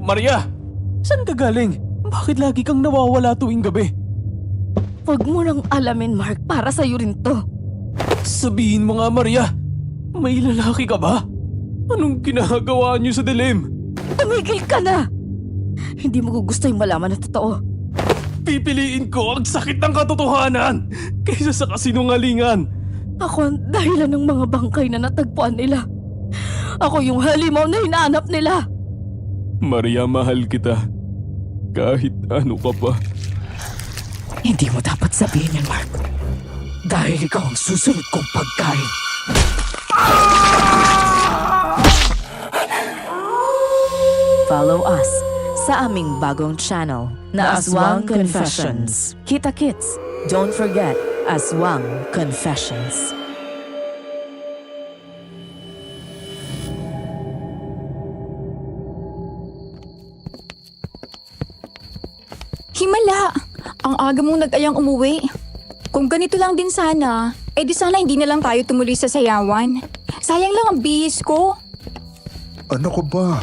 Maria! Saan ka galing? Bakit lagi kang nawawala tuwing gabi? Huwag mo nang alamin, Mark. Para sa'yo rin to. Sabihin mo nga, Maria. May lalaki ka ba? Anong ginagawa niyo sa dilim? Tumigil ka na! Hindi mo gusto yung malaman na totoo. Pipiliin ko ang sakit ng katotohanan kaysa sa kasinungalingan. Ako ang dahilan ng mga bangkay na natagpuan nila. Ako yung halimaw na hinahanap nila. Maria, mahal kita. Kahit ano ka pa. Hindi mo dapat sabihin yan, Mark. Dahil ikaw ang susunod kong pagkain. Follow us sa aming bagong channel na Aswang Confessions. Kita-kits, don't forget Aswang Confessions. Himala! Ang aga mong nag-ayang umuwi. Kung ganito lang din sana, di sana hindi na lang tayo tumuloy sa sayawan. Sayang lang ang bihis ko. Ano ko ba?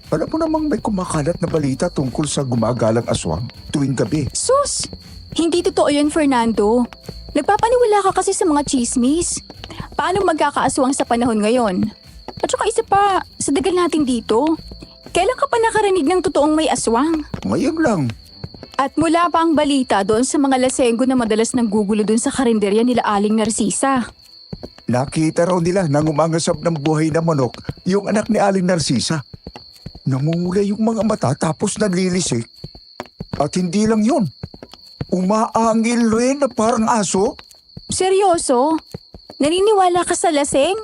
Alam mo namang may kumakalat na balita tungkol sa gumagalang aswang tuwing gabi. Sus! Hindi totoo yun, Fernando. Nagpapaniwala ka kasi sa mga chismis. Paano magkakaaswang sa panahon ngayon? At saka isa pa, sa dagal natin dito, kailan ka pa nakarinig ng totoong may aswang? Ngayon lang. At mula pa ang balita doon sa mga lasenggo na madalas nanggugulo doon sa karinderya nila Aling Narcisa. Nakita raw nila nang umangasap ng buhay na manok yung anak ni Aling Narcisa. Namumula yung mga mata tapos naglilisik. At hindi lang yun. Umaangil rin na parang aso. Seryoso? Naniniwala ka sa laseng?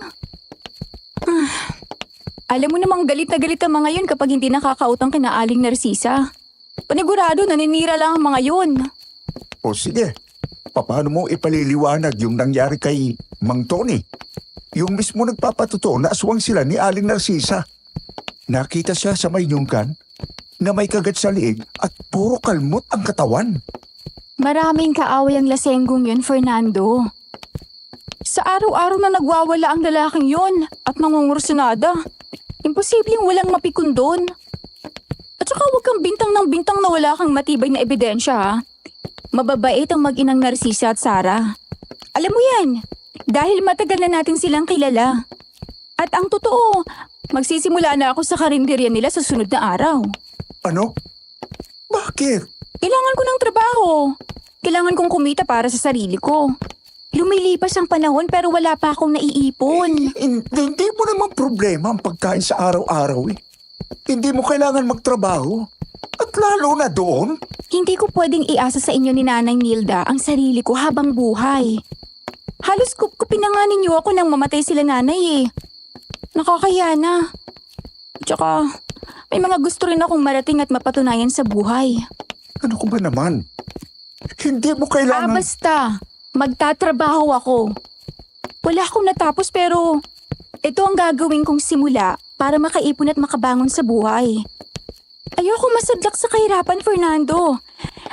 Alam mo namang galit na galit ang mga yun kapag hindi nakakautang kina Aling Narcisa. Panigurado naninira lang ang mga yun. O sige, paano mo ipaliliwanag yung nangyari kay Mang Tony? Yung mismo nagpapatotoo na aswang sila ni Aling Narcisa. Nakita siya sa may yungkan na may kagat sa liig at puro kalmot ang katawan. Maraming kaaway ang lasenggong yun, Fernando. Sa araw-araw na nagwawala ang lalaking yun at nangungursunada, imposibleng walang mapikon doon. At saka huwag kang bintang ng bintang na wala kang matibay na ebidensya, ha? Mababait ang mag-inang Narcisa at Sara. Alam mo yan, dahil matagal na natin silang kilala. At ang totoo, magsisimula na ako sa karinderya nila sa sunod na araw. Ano? Bakit? Kailangan ko ng trabaho. Kailangan kong kumita para sa sarili ko. Lumilipas ang panahon pero wala pa akong naiipon. Hindi mo naman problema ang pagkain sa araw-araw eh. Hindi mo kailangan magtrabaho. At lalo na doon. Hindi ko pwedeng iasa sa inyo ni Nanay Nilda ang sarili ko habang buhay. Halos kupkupin na nga ninyo ako nang mamatay sila nanay eh. Nakakaya na. Tsaka, may mga gusto rin akong marating at mapatunayan sa buhay. Ano ko ba naman? Hindi mo kailangan... Basta. Magtatrabaho ako. Wala akong natapos pero ito ang gagawin kong simula para makaipon at makabangon sa buhay. Ayoko masadlak sa kahirapan, Fernando.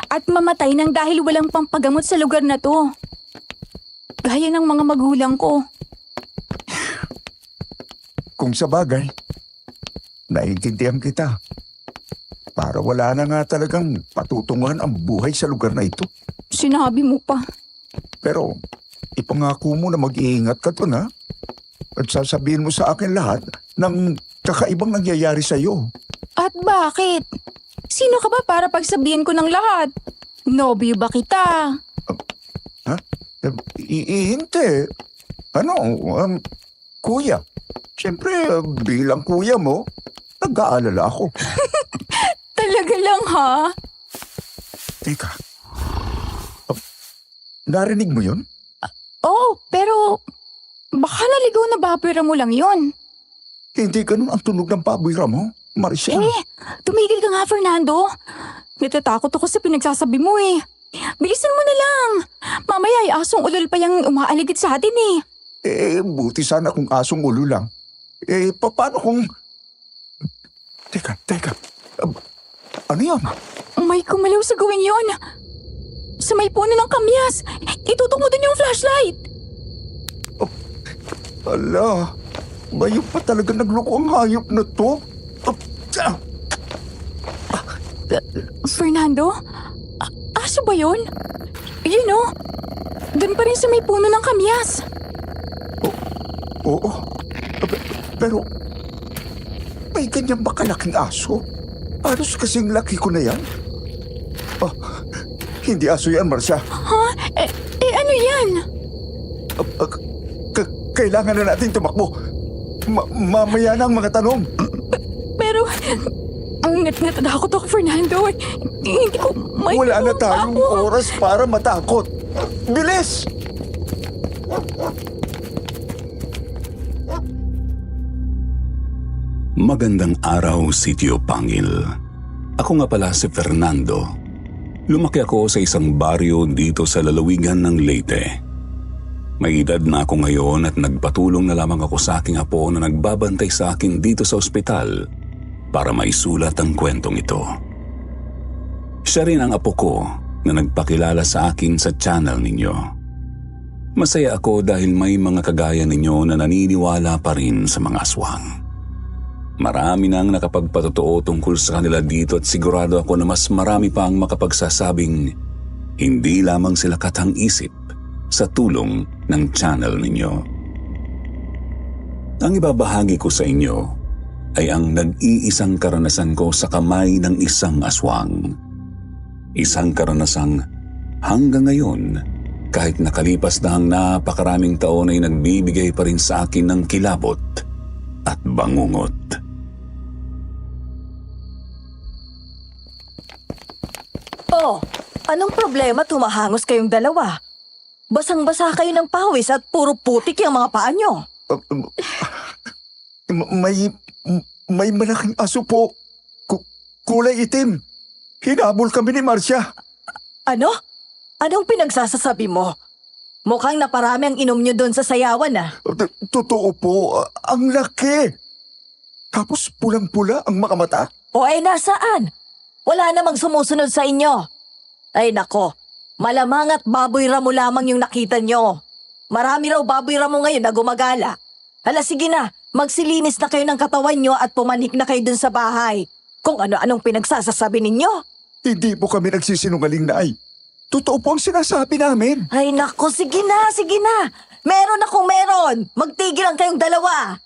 At mamatay nang dahil walang pampagamot sa lugar na to. Gaya ng mga magulang ko. Kung sa bagay, naiintindihan kita. Para wala na nga talagang patutunguhan ang buhay sa lugar na ito. Sinabi mo pa. Pero ipangako mo na mag-iingat ka doon, ha? At sasabihin mo sa akin lahat ng kakaibang nangyayari sa'yo. At bakit? Sino ka ba para pagsabihin ko ng lahat? Nobyo ba kita? Ha? Hindi. Ano, kuya. Siyempre, bilang kuya mo, nag-aalala ako. Talaga lang ha? Teka. Narinig mo yun? Oh, pero baka naligaw na babera mo lang yon. Hindi ganun ang tunog ng paboyra mo, Maricel. Tumigil ka nga, Fernando. Natatakot ako sa pinagsasabi mo eh. Bilisan mo na lang. Mamaya ay asong ulol pa yung umaaligid sa atin eh. Buti sana kung asong ulo lang. Paano kung... Teka. Ano yan? May kumalaw sa gawin yon. Sa may puno ng kamyas. Itutok mo dun yung flashlight. Ala, bayo pa talaga nagloko ang hayop na to. Fernando? Aso ba yun? Yun oh. Doon pa rin sa may puno ng kamyas. Oo. Pero, may ganyan ba kalaking aso? Alos kasing laki ko na yan? Ah, hindi aso yan, Marcia. Ha? Ano yan? Kailangan na natin tumakbo. Mamaya na ang mga tanong. Pero, ang natatakot ako, Fernando. Hindi ko may... Wala na tayong oras para matakot. Bilis! Magandang araw, Sitio Pangil. Ako nga pala si Fernando. Lumaki ako sa isang baryo dito sa lalawigan ng Leyte. May edad na ako ngayon at nagpatulong na lamang ako sa aking apo na nagbabantay sa akin dito sa ospital para maisulat ang kwentong ito. Siya rin ang apo ko na nagpakilala sa akin sa channel ninyo. Masaya ako dahil may mga kagaya ninyo na naniniwala pa rin sa mga aswang. Marami nang nakapagpatotoo tungkol sa kanila dito at sigurado ako na mas marami pa ang makapagsasabing hindi lamang sila katang-isip sa tulong ng channel ninyo. Ang ibabahagi ko sa inyo ay ang nag-iisang karanasan ko sa kamay ng isang aswang. Isang karanasang hanggang ngayon, kahit nakalipas na ang napakaraming taon ay nagbibigay pa rin sa akin ng kilabot at bangungot. Oh, anong problema tumahangos kayong dalawa? Basang-basa kayo ng pawis at puro putik yung mga paa nyo. May malaking aso po. Kulay itim. Hinabol kami ni Marcia. Ano? Anong pinagsasasabi mo? Mukhang naparami ang inom nyo doon sa sayawan ah. Totoo po. Ang laki. Tapos pulang-pula ang mga mata. O ay nasaan? Wala namang sumusunod sa inyo. Ay nako, malamang at baboy ramo lamang yung nakita nyo. Marami raw baboy ramo ngayon na gumagala. Hala sige na, magsilinis na kayo ng katawan nyo at pumanik na kayo dun sa bahay. Kung ano-anong pinagsasasabi ninyo. Hindi po kami nagsisinungaling, Nay. Totoo po ang sinasabi namin. Ay nako, sige na, sige na. Meron akong meron. Magtigil lang kayong dalawa.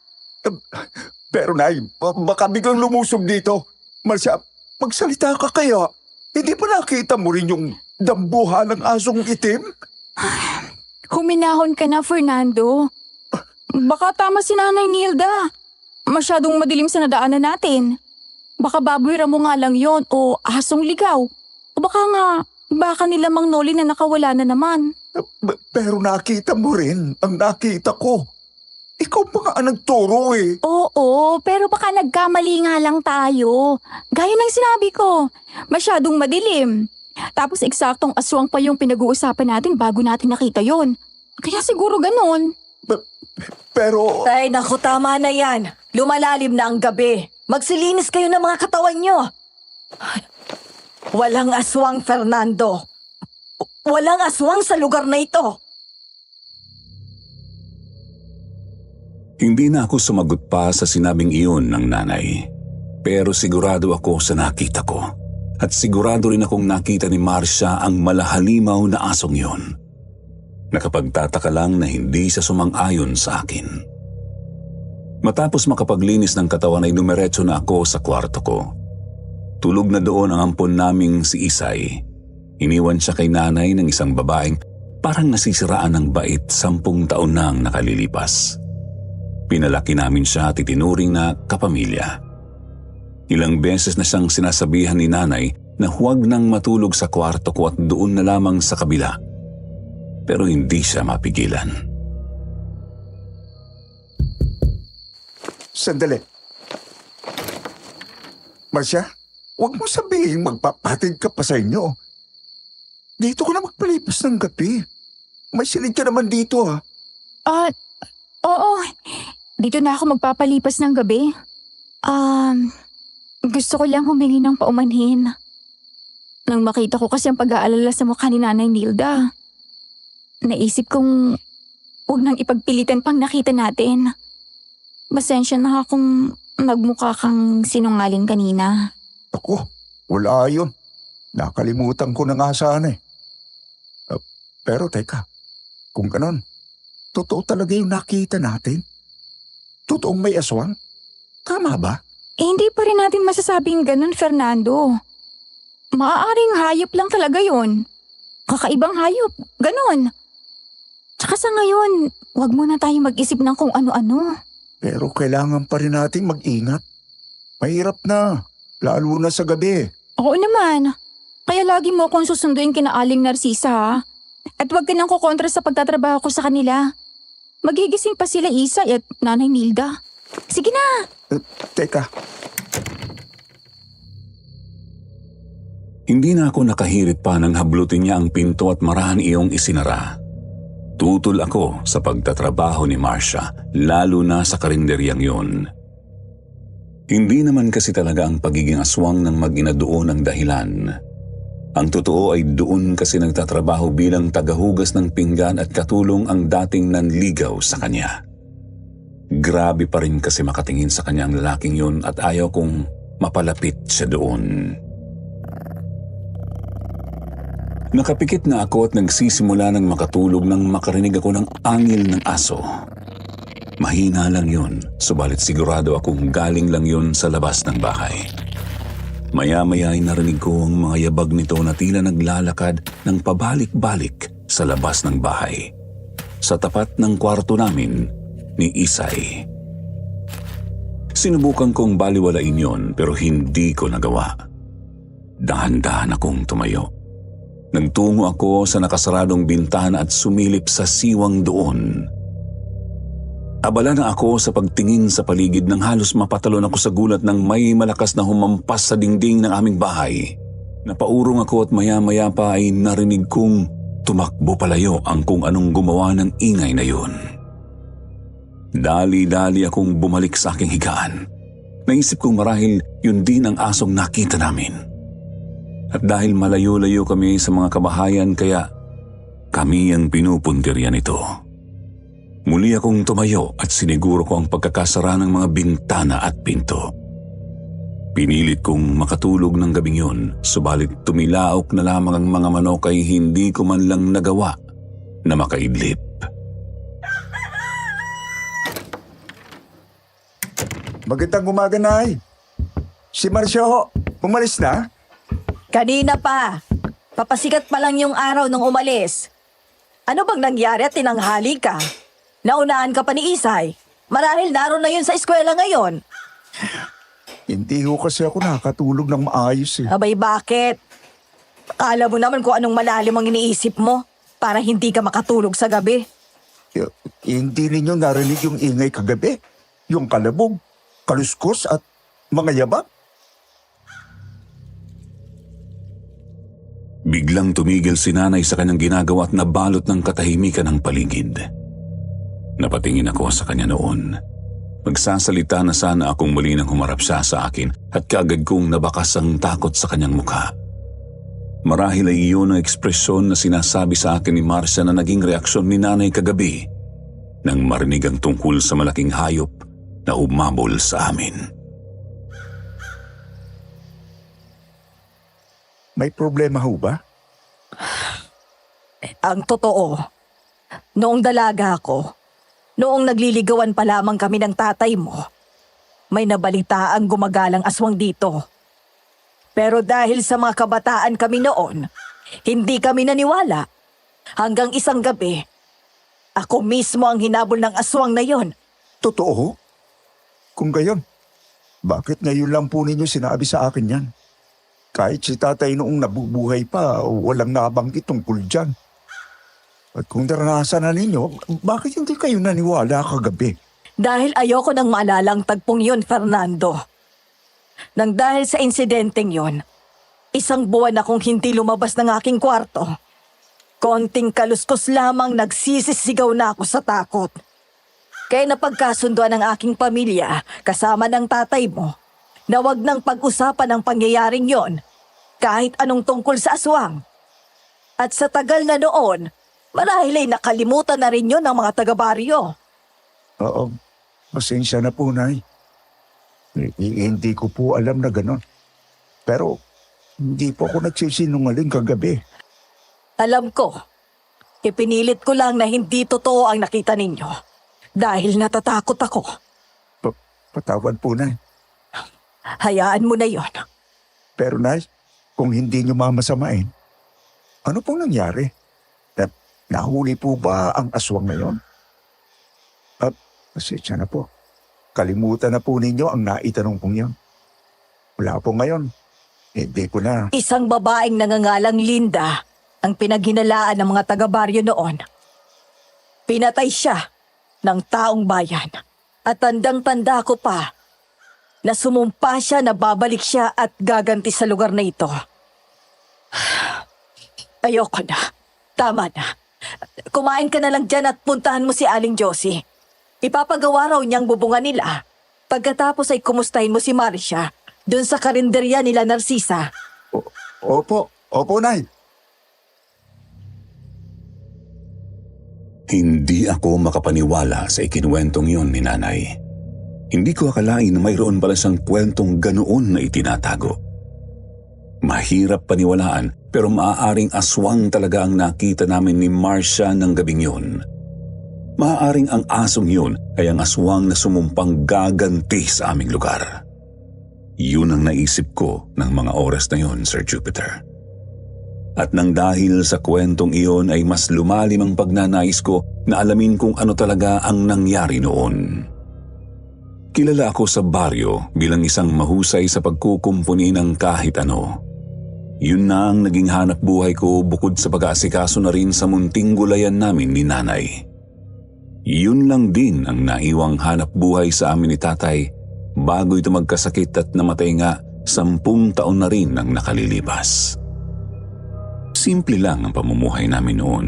Pero Nay, baka biglang lumusog dito. Marcia, magsalita ka kaya. Hindi pa nakita mo rin yung dambuhan ng asong itim? Huminahon ka na, Fernando. Baka tama si Nanay Nilda. Masyadong madilim sa nadaanan natin. Baka baboy ramo nga lang yon o asong ligaw. O baka nila Mang Noli na nakawala na naman. Pero nakita mo rin ang nakita ko. Ikaw pa nga ang nagturo eh. Oo, pero baka nagkamali nga lang tayo. Gaya ng sinabi ko, masyadong madilim. Tapos eksaktong aswang pa yung pinag-uusapan natin bago natin nakita yon. Kaya siguro ganun. Pero... Ay nako, tama na yan. Lumalalim na ang gabi. Magsilinis kayo ng mga katawan nyo. Walang aswang, Fernando. Walang aswang sa lugar na ito. Hindi na ako sumagot pa sa sinabing iyon ng nanay. Pero sigurado ako sa nakita ko. At sigurado rin akong nakita ni Marcia ang malahalimaw na asong yun. Nakapagtataka lang na hindi siya sumang-ayon sa akin. Matapos makapaglinis ng katawan ay dumiretso na ako sa kwarto ko. Tulog na doon ang ampon naming si Isay. Iniwan siya kay nanay ng isang babaeng parang nasisiraan ng bait 10 taon nang nakalilipas. Pinalaki namin siya at itinuring na kapamilya. Ilang beses na siyang sinasabihan ni nanay na huwag nang matulog sa kwarto ko at doon na lamang sa kabila. Pero hindi siya mapigilan. Sandali. Marcia, huwag mo sabihin magpapatid ka pa sa inyo. Dito ko na magpalipas ng gabi. May silid ka naman dito ha. Oo. Dito na ako magpapalipas ng gabi. Gusto ko lang humingi ng paumanhin. Nang makita ko kasi ang pag-aalala sa mukha ni Nanay Nilda, naisip kong huwag nang ipagpilitan pang nakita natin. Pasensya na akong nagmukha kang sinungaling kanina. Ako, Wala yun. Nakalimutan ko na nga sana eh. Pero teka, kung ganon, totoo talaga yung nakita natin? Totoong may aswang? Tama ba? Hindi pa rin natin masasabing ganun, Fernando. Maaaring hayop lang talaga yon. Kakaibang hayop, ganun. Tsaka sa ngayon, wag muna tayo mag-isip ng kung ano-ano. Pero kailangan pa rin nating mag-ingat. Mahirap na, lalo na sa gabi. Oo naman. Kaya lagi mo akong susunduin kina Aling Narcisa ha. At wag ka nang kukontra sa pagtatrabaho ko sa kanila. Magigising pa sila Isay at Nanay Nilda. Sige na! Teka, Hindi na ako nakahirit pa nang hablutin niya ang pinto at marahan iyong isinara. Tutol ako sa pagtatrabaho ni Marcia, lalo na sa karinderyang yun. Hindi naman kasi talaga ang pagiging aswang ng mag-ina doon ang dahilan. Ang totoo ay doon kasi nagtatrabaho bilang tagahugas ng pinggan at katulong ang dating nanligaw sa kanya. Grabe pa rin kasi makatingin sa kanya ang lalaking yun at ayaw kong mapalapit siya doon. Nakapikit na ako at nagsisimula ng makatulog nang makarinig ako ng angil ng aso. Mahina lang yun, subalit sigurado akong galing lang yun sa labas ng bahay. Maya-maya ay narinig ko ang mga yabag nito na tila naglalakad ng pabalik-balik sa labas ng bahay. Sa tapat ng kwarto namin ni Isay. Sinubukan kong baliwalain yon pero hindi ko nagawa. Dahan-dahan akong tumayo. Nagtungo ako sa nakasaradong bintana at sumilip sa siwang doon. Abala na ako sa pagtingin sa paligid nang halos mapatalon ako sa gulat nang may malakas na humampas sa dingding ng aming bahay. Napaurong ako at maya-maya pa ay narinig kong tumakbo palayo ang kung anong gumawa ng ingay na yun. Dali-dali akong bumalik sa aking higaan. Naisip kong marahil yun din ang asong nakita namin. At dahil malayo-layo kami sa mga kabahayan kaya kami ang pinupuntirya nito. Muli akong tumayo at siniguro ko ang pagkakasara ng mga bintana at pinto. Pinilit kong makatulog ng gabing yun, subalit tumilaok na lamang ang mga manok ay hindi ko man lang nagawa na makaidlip. magandang umaga, Nay. Si Marcia ho, umalis na? Kanina pa. Papasikat pa lang yung araw nung umalis. Ano bang nangyari at tinanghali ka? Naunahan ka pa ni Isay. Marahil naroon na yun sa eskwela ngayon. Hindi ho kasi ako nakatulog ng maayos eh. Abay bakit? Akala mo naman kung anong malalim ang iniisip mo para hindi ka makatulog sa gabi. Hindi ninyo narinig yung ingay kagabi? Yung kalabog, kaluskos at mga yabag? Biglang tumigil si nanay sa kanyang ginagawa at nabalot ng katahimikan ng paligid. Napatingin ako sa kanya noon. Magsasalita na sana akong muli nang humarap siya sa akin at kaagad kong nabakas ang takot sa kanyang mukha. Marahil ay iyon ang ekspresyon na sinasabi sa akin ni Marcia na naging reaksyon ni nanay kagabi nang marinig ang tungkol sa malaking hayop na umabol sa amin. May problema ho ba? Ang totoo, noong dalaga ako, noong nagliligawan pa lamang kami ng tatay mo, may nabalita ang gumagalang aswang dito. Pero dahil sa mga kabataan kami noon, hindi kami naniwala. Hanggang isang gabi, ako mismo ang hinabol ng aswang na yon. Totoo ho? Kung gayon, bakit ngayon lang po ninyo sinabi sa akin yan? Kahit si tatay noong nabubuhay pa, walang nabanggit tungkol dyan. At kung naranasan na ninyo, bakit hindi kayo naniwala kagabi? Dahil ayoko nang maalala ang tagpong yon, Fernando. Nang dahil sa insidenteng yon, isang buwan akong hindi lumabas ng aking kwarto. Konting kaluskos lamang nagsisisigaw na ako sa takot. Kaya napagkasunduan ng aking pamilya kasama ng tatay mo na wag nang pag-usapan ang pangyayaring yon kahit anong tungkol sa aswang. At sa tagal na noon, marahil ay nakalimutan na rin yon ng mga taga-baryo. Oo, pasensya na po, Nay. Hindi ko po alam na gano'n. Pero Hindi po ako nagsisinungaling kagabi. Alam ko, ipinilit ko lang na hindi totoo ang nakita ninyo. Dahil natatakot ako. Patawad po, Nay. Hayaan mo na yon. Pero Nay, kung hindi niyo mamasamain, ano pong nangyari? Nahuli po ba ang aswang ngayon? Pasensya na po. Kalimutan na po ninyo ang naitanong pong yan. Wala po ngayon. Hindi ko na. Isang babaeng nangangalang Linda ang pinaghinalaan ng mga taga-baryo noon. Pinatay siya ng taong bayan. At tandang-tanda ko pa na sumumpa siya na babalik siya at gaganti sa lugar na ito. Ayoko na. Tama na. Kumain ka na lang dyan at puntahan mo si Aling Josie. Ipapagawa raw niyang bubungan nila. Pagkatapos ay kumustahin mo si Marcia doon sa karinderya nila Narcisa. Opo, Nay. Hindi ako makapaniwala sa ikinuwentong yon ni Nanay. Hindi ko akalain na mayroon pala siyang kwentong ganoon na itinatago. Mahirap paniwalaan pero maaaring aswang talaga ang nakita namin ni Marcia ng gabing yun. Maaaring ang asong yun ay ang aswang na sumumpang gaganti sa aming lugar. Yun ang naisip ko ng mga oras na yun, Sir Jupiter. At nang dahil sa kwentong iyon ay mas lumalim ang pagnanais ko na alamin kung ano talaga ang nangyari noon. Kilala ako sa baryo bilang isang mahusay sa pagkukumpuni ng kahit ano. Yun na ang naging hanap buhay ko bukod sa pag-aasikaso na rin sa munting gulayan namin ni Nanay. Yun lang din ang naiwang hanap buhay sa amin ni Tatay bago ito magkasakit at namatay nga 10 taon na rin ang nakalilipas. Simple lang ang pamumuhay namin noon,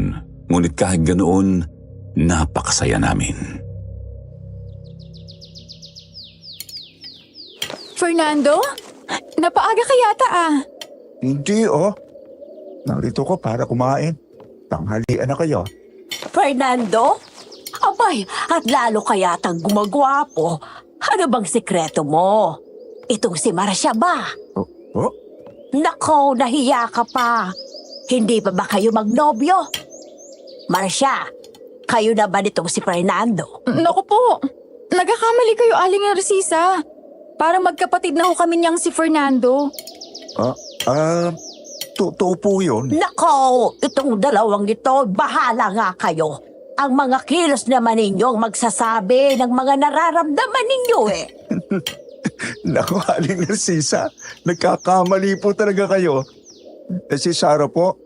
ngunit kahit ganoon, napakasaya namin. Fernando? Napaaga ka yata ah. Hindi, Narito ko para kumain. Tanghalian na kayo. Fernando? Abay, at lalo ka yatang gumagwapo. Ano bang sikreto mo? Itong si Marcia ba? Oh? Nako, nahiya ka pa. Hindi pa ba kayo magnobyo? Marcia, kayo na ba nitong si Fernando? Naku po, nagkakamali kayo, Aling Narcisa. Parang magkapatid na ho kami niyang si Fernando. Totoo po yun. Nako, itong dalawang ito, bahala nga kayo. Ang mga kilos naman ninyo ang magsasabi ng mga nararamdaman ninyo eh. Naku, Aling Narcisa, nagkakamali po talaga kayo. Si Sarah po,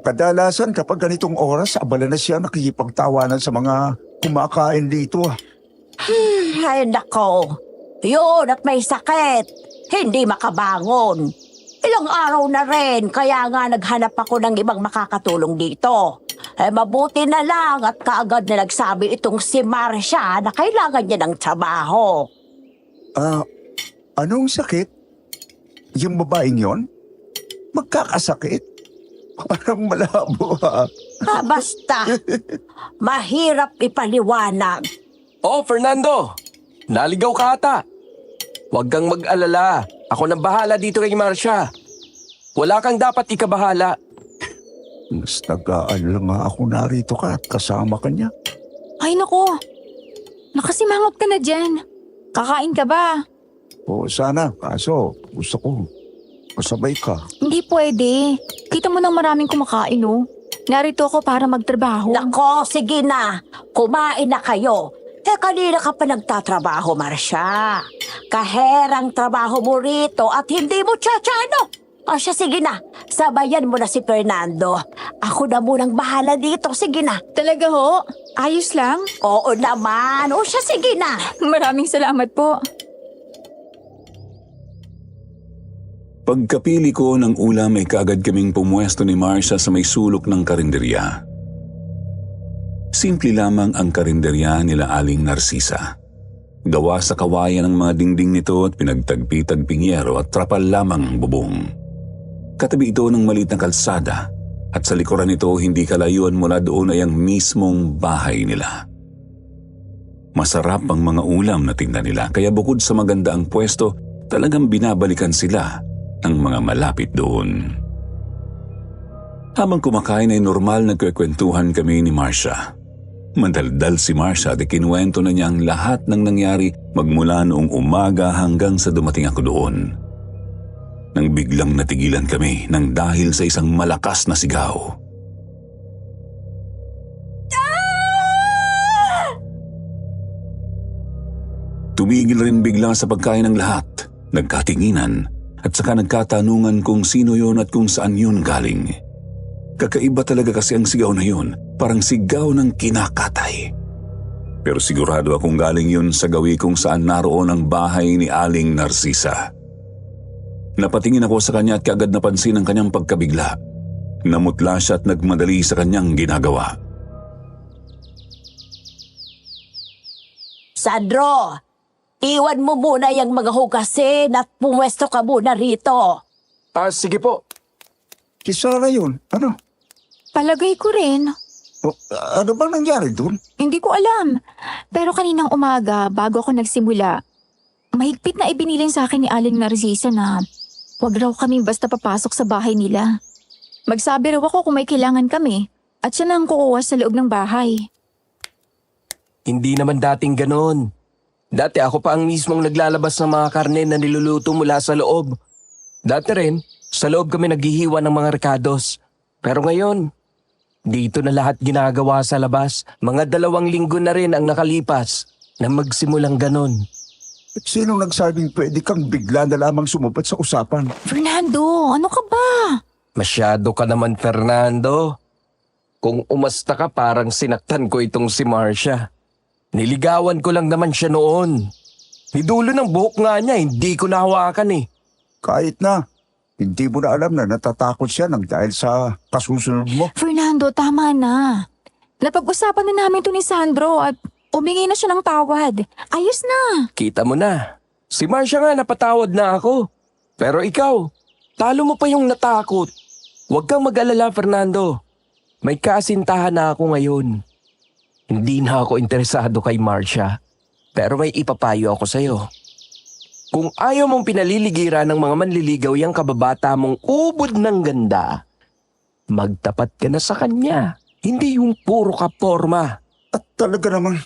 kadalasan kapag ganitong oras, abala na siya nakikipagtawanan sa mga kumakain dito. Ay nako, yun at may sakit. Hindi makabangon. Ilang araw na rin, kaya nga naghanap ako ng ibang makakatulong dito. Mabuti na lang at kaagad na nagsabi itong si Marcia na kailangan niya ng trabaho. Anong sakit? Yung babaeng yon? Magkakasakit? Parang malabo ha. Basta, mahirap ipaliwanag. Oh, Fernando! Naligaw ka ata. Huwag kang mag-alala. Ako nang bahala dito kay Marcia. Wala kang dapat ikabahala. Mas nag-aalala nga ako narito ka at kasama ka niya. Ay naku, nakasimangot ka na dyan. Kakain ka ba? Oo, sana. Kaso gusto ko kasabay ka. Hindi pwede. Kita mo nang maraming kumakain oh. Narito ako para magtrabaho. Nako, sige na. Kumain na kayo. Kanina ka pa nagtatrabaho, Marcia. Kaherang trabaho mo rito at hindi mo tsatsano. O siya, sige na. Sabayan mo na si Fernando. Ako na munang bahala dito. Sige na. Talaga ho? Ayos lang? Oo naman. O siya, sige na. Maraming salamat po. Pagkapili ko ng ulam ay kaagad kaming pumwesto ni Marcia sa may sulok ng karinderya. Simple lamang ang karinderya nila Aling Narcisa. Gawa sa kawayan ng mga dingding nito at pinagtagpi-tagping yero at trapal lamang ang bubong. Katabi ito ng maliit na kalsada at sa likuran nito hindi kalayuan mula doon ay ang mismong bahay nila. Masarap ang mga ulam na tingnan nila kaya bukod sa maganda ang pwesto, talagang binabalikan sila ng mga malapit doon. Habang kumakain ay normal na nagkwekwentuhan kami ni Marcia. Mandaldal si Marcia at kinuwento na niya ang lahat ng nangyari magmula noong umaga hanggang sa dumating ako doon. Nang biglang natigilan kami nang dahil sa isang malakas na sigaw. Tumigil rin bigla sa pagkain ng lahat. Nagkatinginan at saka nagkatanungan kung sino yon at kung saan yun galing. Kakaiba talaga kasi ang sigaw na yun, parang sigaw ng kinakatay. Pero sigurado akong galing yun sa gawi kung saan naroon ang bahay ni Aling Narcisa. Napatingin ako sa kanya at kaagad napansin ang kanyang pagkabigla. Namutla siya at nagmadali sa kanyang ginagawa. Sandro, iwan mo muna yung mga hugasin at pumwesto ka muna rito. Sige po. Si Sarah yun. Ano? Palagay ko rin. Ano bang nangyari doon? Hindi ko alam. Pero kaninang umaga, bago ako nagsimula, mahigpit na ibinilin sa akin ni Aling Narcisa na wag raw kaming basta papasok sa bahay nila. Magsabi raw ako kung may kailangan kami at siya na ang kukuha sa loob ng bahay. Hindi naman dating ganon. Dati ako pa ang mismong naglalabas ng mga karne na niluluto mula sa loob. Dati rin, sa loob kami naghihiwa ng mga rekados. Pero ngayon, dito na lahat ginagawa sa labas. Mga 2 linggo na rin ang nakalipas na magsimulang ganon. At sinong nagsabing pwede kang bigla na lamang sumupot sa usapan? Fernando, ano ka ba? Masyado ka naman, Fernando. Kung umasta ka, parang sinaktan ko itong si Marcia. Niligawan ko lang naman siya noon. Nidulo ng buhok nga niya, hindi ko nahawakan eh. Kahit na, hindi mo na alam na natatakot siya nang dahil sa kasusunod mo. Fernando, tama na. Napag-usapan na namin to ni Sandro at umingi na siya ng tawad. Ayos na. Kita mo na, si Marcia nga napatawad na ako. Pero ikaw, talo mo pa yung natakot. Huwag kang mag-alala, Fernando. May kasintahan na ako ngayon. Hindi na ako interesado kay Marcia, pero may ipapayo ako sa'yo. Kung ayaw mong pinaliligiran ng mga manliligaw yung kababata mong ubod ng ganda, magtapat ka na sa kanya, hindi yung puro kaporma. At talaga namang,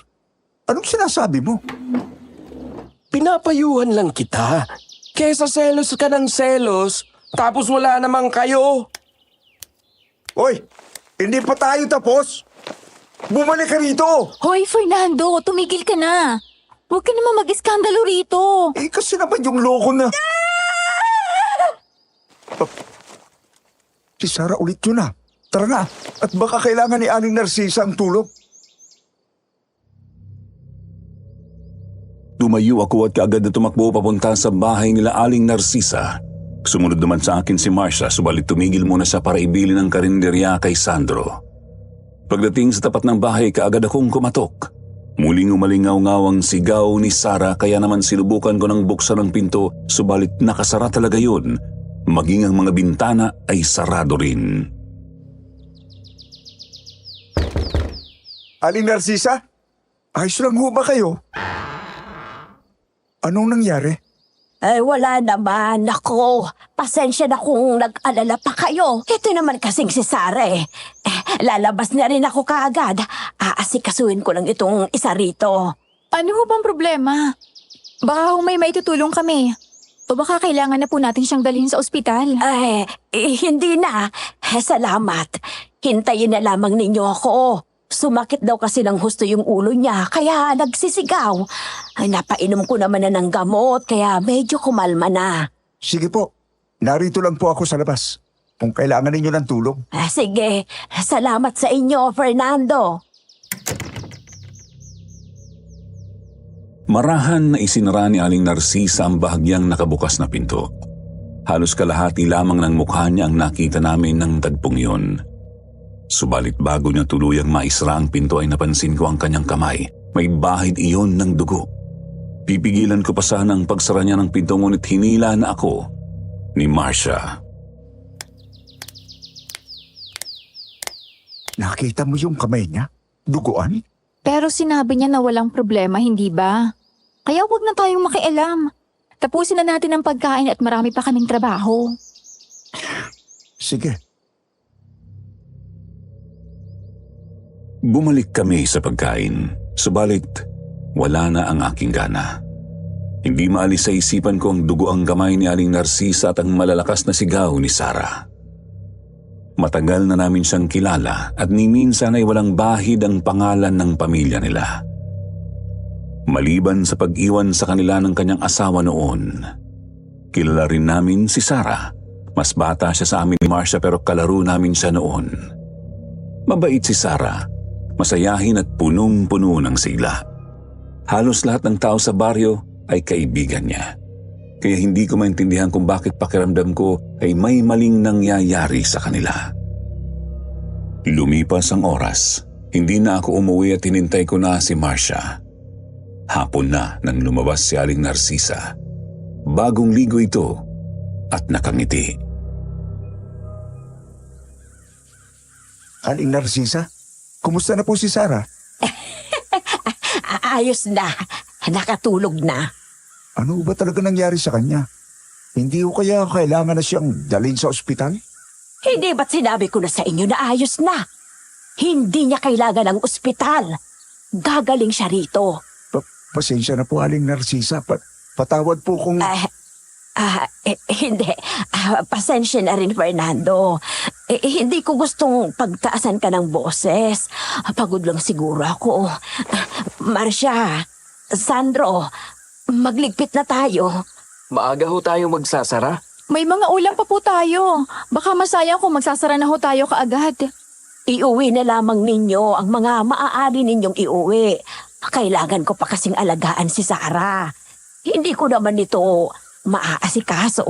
anong sinasabi mo? Pinapayuhan lang kita. Kesa selos ka ng selos, tapos wala namang kayo. Hoy, hindi pa tayo tapos. Bumalik ka rito! Hoy, Fernando, tumigil ka na. Huwag ka naman mag-iskandalo rito. Kasi naman yung loko na... Si Sarah ulit yun na. Tara na, at baka kailangan ni Aling Narcisa ang tulong. Tumayo ako at kaagad na tumakbo papunta sa bahay nila Aling Narcisa. Sumunod naman sa akin si Marcia, subalit tumigil muna siya para ibili ng karinderya kay Sandro. Pagdating sa tapat ng bahay, kaagad akong kumatok. Muling umalingaw-ngaw ang sigaw ni Sarah, kaya naman sinubukan ko ng buksan ang pinto, subalit nakasara talaga yun. Maging ang mga bintana ay sarado rin. Aling Narcisa? Ayos lang ho ba kayo? Anong nangyari? Ay, wala naman. Ako, pasensya na kung nag-alala pa kayo. Ito naman kasing si Sarah eh. Lalabas na rin ako kaagad. Aasikasuhin ko lang itong isa rito. Ano ho bang problema? Baka may maitutulong kami. O baka kailangan na po natin siyang dalhin sa ospital. Hindi na. Salamat. Hintayin na lamang ninyo ako. Sumakit daw kasi ng husto yung ulo niya, kaya nagsisigaw. Ay, napainom ko naman na ng gamot, kaya medyo kumalma na. Sige po, narito lang po ako sa labas. Kung kailangan ninyo ng tulong. Sige, salamat sa inyo, Fernando. Marahan na isinara ni Aling Narcisa ang bahagyang nakabukas na pinto. Halos kalahati lamang ng mukha niya ang nakita namin ng tagpong yun. Subalit bago niya tuluyang maisra ang pinto ay napansin ko ang kanyang kamay. May bahid iyon ng dugo. Pipigilan ko pa sana ang pagsara niya ng pinto ngunit hinila na ako ni Marcia. Nakita mo yung kamay niya? Duguan? Pero sinabi niya na walang problema, hindi ba? Kaya huwag na tayong makialam. Tapusin na natin ang pagkain at marami pa kaming trabaho. Sige. Bumalik kami sa pagkain, subalit wala na ang aking gana. Hindi maalis sa isipan ko ang dugo ang kamay ni Aling Narcisa at ang malalakas na sigaw ni Sara. Matagal na namin siyang kilala at ni minsan ay walang bahid ang pangalan ng pamilya nila. Maliban sa pag-iwan sa kanila ng kanyang asawa noon, kilala rin namin si Sara. Mas bata siya sa amin ni Marcia pero kalaro namin siya noon. Mabait si Sara, masayahin at punong-puno ng sigla. Halos lahat ng tao sa baryo ay kaibigan niya. Kaya hindi ko maintindihan kung bakit pakiramdam ko ay may maling nangyayari sa kanila. Lumipas ang oras, hindi na ako umuwi at hinintay ko na si Marcia. Hapon na nang lumabas si Aling Narcisa. Bagong ligo ito at nakangiti. Aling Narcisa, kumusta na po si Sara? Ayos na. Nakatulog na. Ano ba talaga nangyari sa kanya? Hindi ko kaya kailangan na siyang dalhin sa ospital? Hindi ba't sinabi ko na sa inyo na ayos na? Hindi niya kailangan ng ospital. Gagaling siya rito. Pasensya na po, Aling Narcisa. Patawad po kung... Hindi. Pasensya na rin, Fernando. Hindi ko gustong pagtaasan ka ng boses. Pagod lang siguro ako. Marcia, Sandro, magligpit na tayo. Maaga ho tayo magsasara. May mga ulam pa po tayo. Baka masayang kung magsasara na ho tayo kaagad. Iuwi na lamang ninyo ang mga maaari ninyong iuwi. Kailangan ko pa kasing alagaan si Sara. Hindi ko naman ito maaasikaso.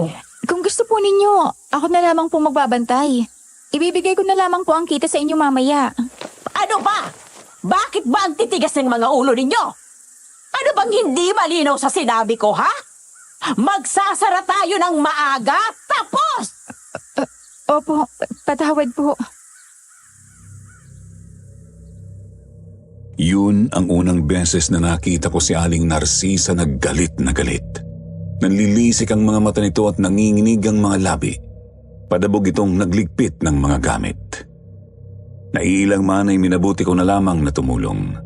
Kung gusto po ninyo, ako na lamang po magbabantay. Ibibigay ko na lamang po ang kita sa inyo mamaya. Ano ba? Bakit ba ang titigas ng mga ulo ninyo? Ano bang hindi malinaw sa sinabi ko, ha? Magsasara tayo ng maaga, tapos! Opo, patawad po. Yun ang unang beses na nakita ko si Aling Narcisa na galit na galit. Nanlilisik ang mga mata nito at nanginginig ang mga labi. Padabog itong nagligpit ng mga gamit. Naiilang man ay minabuti ko na lamang na tumulong.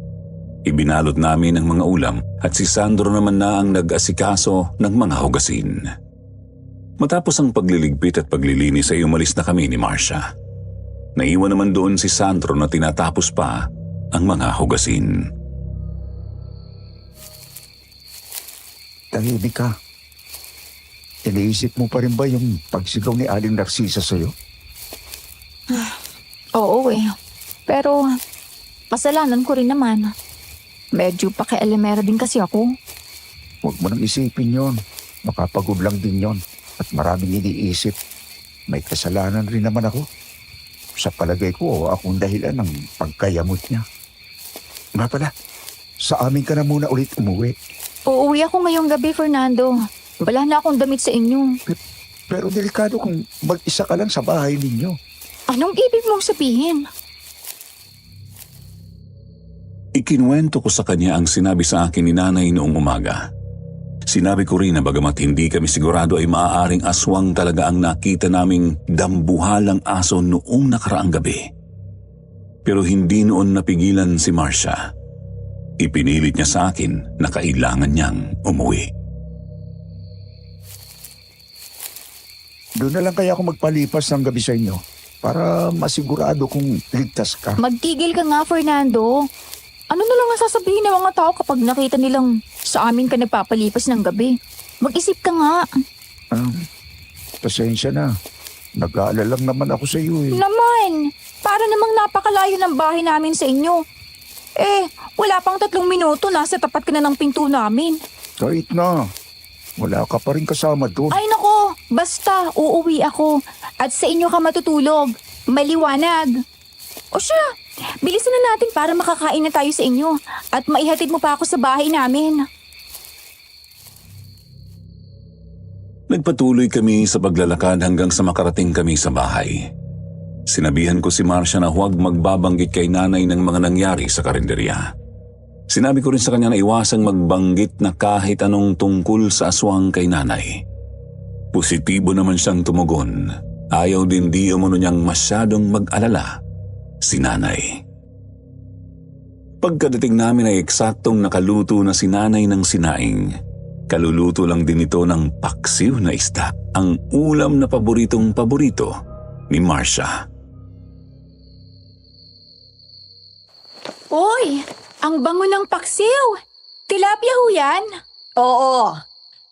Ibinalot namin ang mga ulam at si Sandro naman na ang nag-asikaso ng mga hugasin. Matapos ang pagliligpit at paglilinis ay umalis na kami ni Marcia. Naiwan naman doon si Sandro na tinatapos pa ang mga hugasin. Tahimik ka. Iniisip mo pa rin ba yung pagsigaw ni Aling Narcisa sa'yo? Oo eh. Pero, kasalanan ko rin naman. Medyo pakialamera din kasi ako. Huwag mo nang isipin yon. Makapagod lang din yon. At maraming iniisip. May kasalanan rin naman ako. Sa palagay ko, akong dahilan ng pagkayamot niya. Nga pala, sa amin ka na muna ulit umuwi. Uuwi ako ngayong gabi, Fernando. Wala na akong damit sa inyo. Pero delikado kung mag-isa ka lang sa bahay ninyo. Anong ibig mong sabihin? Ikinuwento ko sa kanya ang sinabi sa akin ni nanay noong umaga. Sinabi ko rin na bagamat hindi kami sigurado ay maaaring aswang talaga ang nakita naming dambuhalang aso noong nakaraang gabi. Pero hindi noon napigilan si Marcia. Ipinilit niya sa akin na kailangan niyang umuwi. Doon na lang kaya ako magpalipas ng gabi sa inyo para masigurado kung ligtas ka. Magtigil ka nga, Fernando. Ano na lang ang sasabihin ng mga tao kapag nakita nilang sa amin ka nagpapalipas ng gabi? Mag-isip ka nga. Pasensya na. Nag-aalala lang naman ako sa iyo eh. Naman, para namang napakalayo ng bahay namin sa inyo. Wala pang 3 minuto, nasa tapat ka na ng pinto namin. Kahit na. Wala ka pa rin kasama doon. Ay nako, basta uuwi ako at sa inyo ka matutulog. Maliwanag. O siya, bilisan na natin para makakain na tayo sa inyo at maihatid mo pa ako sa bahay namin. Nagpatuloy kami sa paglalakad hanggang sa makarating kami sa bahay. Sinabihan ko si Marcia na huwag magbabanggit kay nanay ng mga nangyari sa karinderya. Sinabi ko rin sa kanya na iwasang magbanggit na kahit anong tungkol sa aswang kay nanay. Positibo naman siyang tumugon. Ayaw din di umano niyang masyadong mag-alala si nanay. Pagkadating namin ay eksaktong nakaluto na si nanay ng sinaing. Kaluluto lang din ito ng paksiw na isda, ang ulam na paboritong-paborito ni Marcia. Uy, ang bango ng paksiw. Tilapia ho yan? Oo,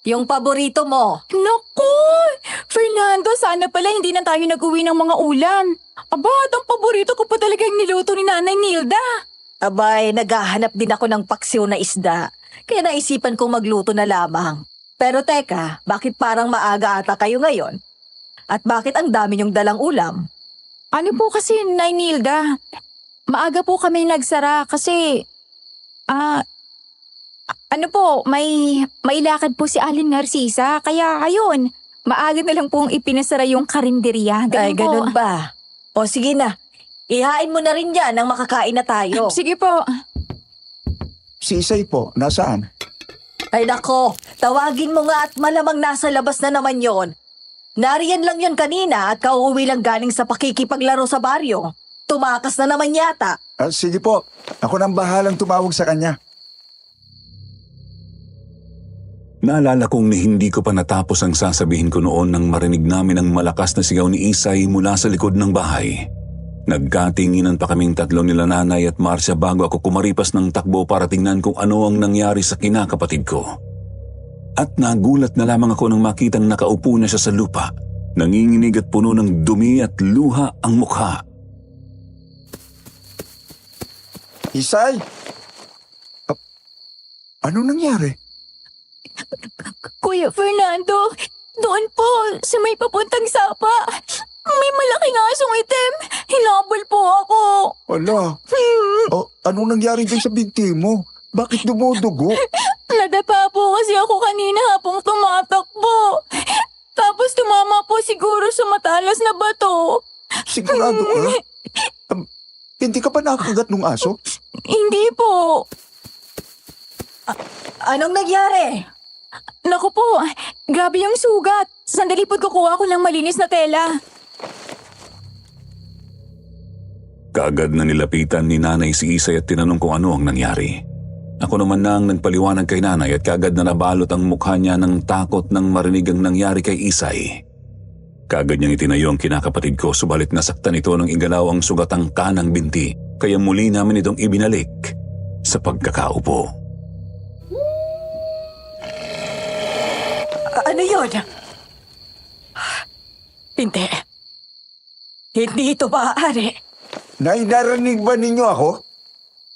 yung paborito mo. Naku! Fernando, sana pala hindi na tayo nag-uwi ng mga ulam. Aba, at ang paborito ko pa talaga yung niluto ni Nanay Nilda. Abay, naghahanap din ako ng paksiw na isda. Kaya naisipan kong magluto na lamang. Pero teka, bakit parang maaga ata kayo ngayon? At bakit ang dami niyong dalang ulam? Ano po kasi, Nay Nilda? Maaga po kami nagsara kasi... ano po, may lakad po si Aling Narcisa. Kaya ayun, maaga na lang pong ipinasara yung karinderya. Ay, ganun ba? O sige na, ihain mo na rin yan nang makakain na tayo. Sige po. Si Isay po, nasaan? Ay nako, tawagin mo nga at malamang nasa labas na naman yon. Nariyan lang yon kanina at kauuwi lang galing sa pakikipaglaro sa baryo. Tumakas na naman yata. Sige po, ako nang bahalang tumawag sa kanya. Naalala kong hindi ko pa natapos ang sasabihin ko noon nang marinig namin ang malakas na sigaw ni Isay mula sa likod ng bahay. Nagkatinginan pa kaming tatlo nila nanay at Marcia bago ako kumaripas ng takbo para tingnan kung ano ang nangyari sa kinakapatid ko. At nagulat na lamang ako nang makitang nakaupo na siya sa lupa, nanginginig at puno ng dumi at luha ang mukha. Isay! Ano nangyari? Kuya Fernando, doon po, sa may papuntang sapa. May malaking asong itim. Hinabol po ako. Wala. Anong nangyari dyan sa binti mo? Bakit dumudugo? Nadapa po kasi ako kanina habang tumatakbo. Tapos tumama po siguro sa matalas na bato. Sigurado ka? Hindi ka ba nakagat ng aso? Hindi po. Anong nangyari? Naku po, grabe yung sugat. Sandali po't kukuha ko ng malinis na tela. Kaagad na nilapitan ni nanay si Isay at tinanong kung ano ang nangyari. Ako naman na ang nagpaliwanag kay nanay at kaagad na nabalot ang mukha niya ng takot nang marinig ang nangyari kay Isay. Kaagad niyang itinayo ang kinakapatid ko subalit nasaktan ito nang igalaw ang sugatang kanang binti kaya muli namin itong ibinalik sa pagkakaupo. Ano yun? Hindi. Hindi ito maaari. Nay, narinig ba ninyo ako?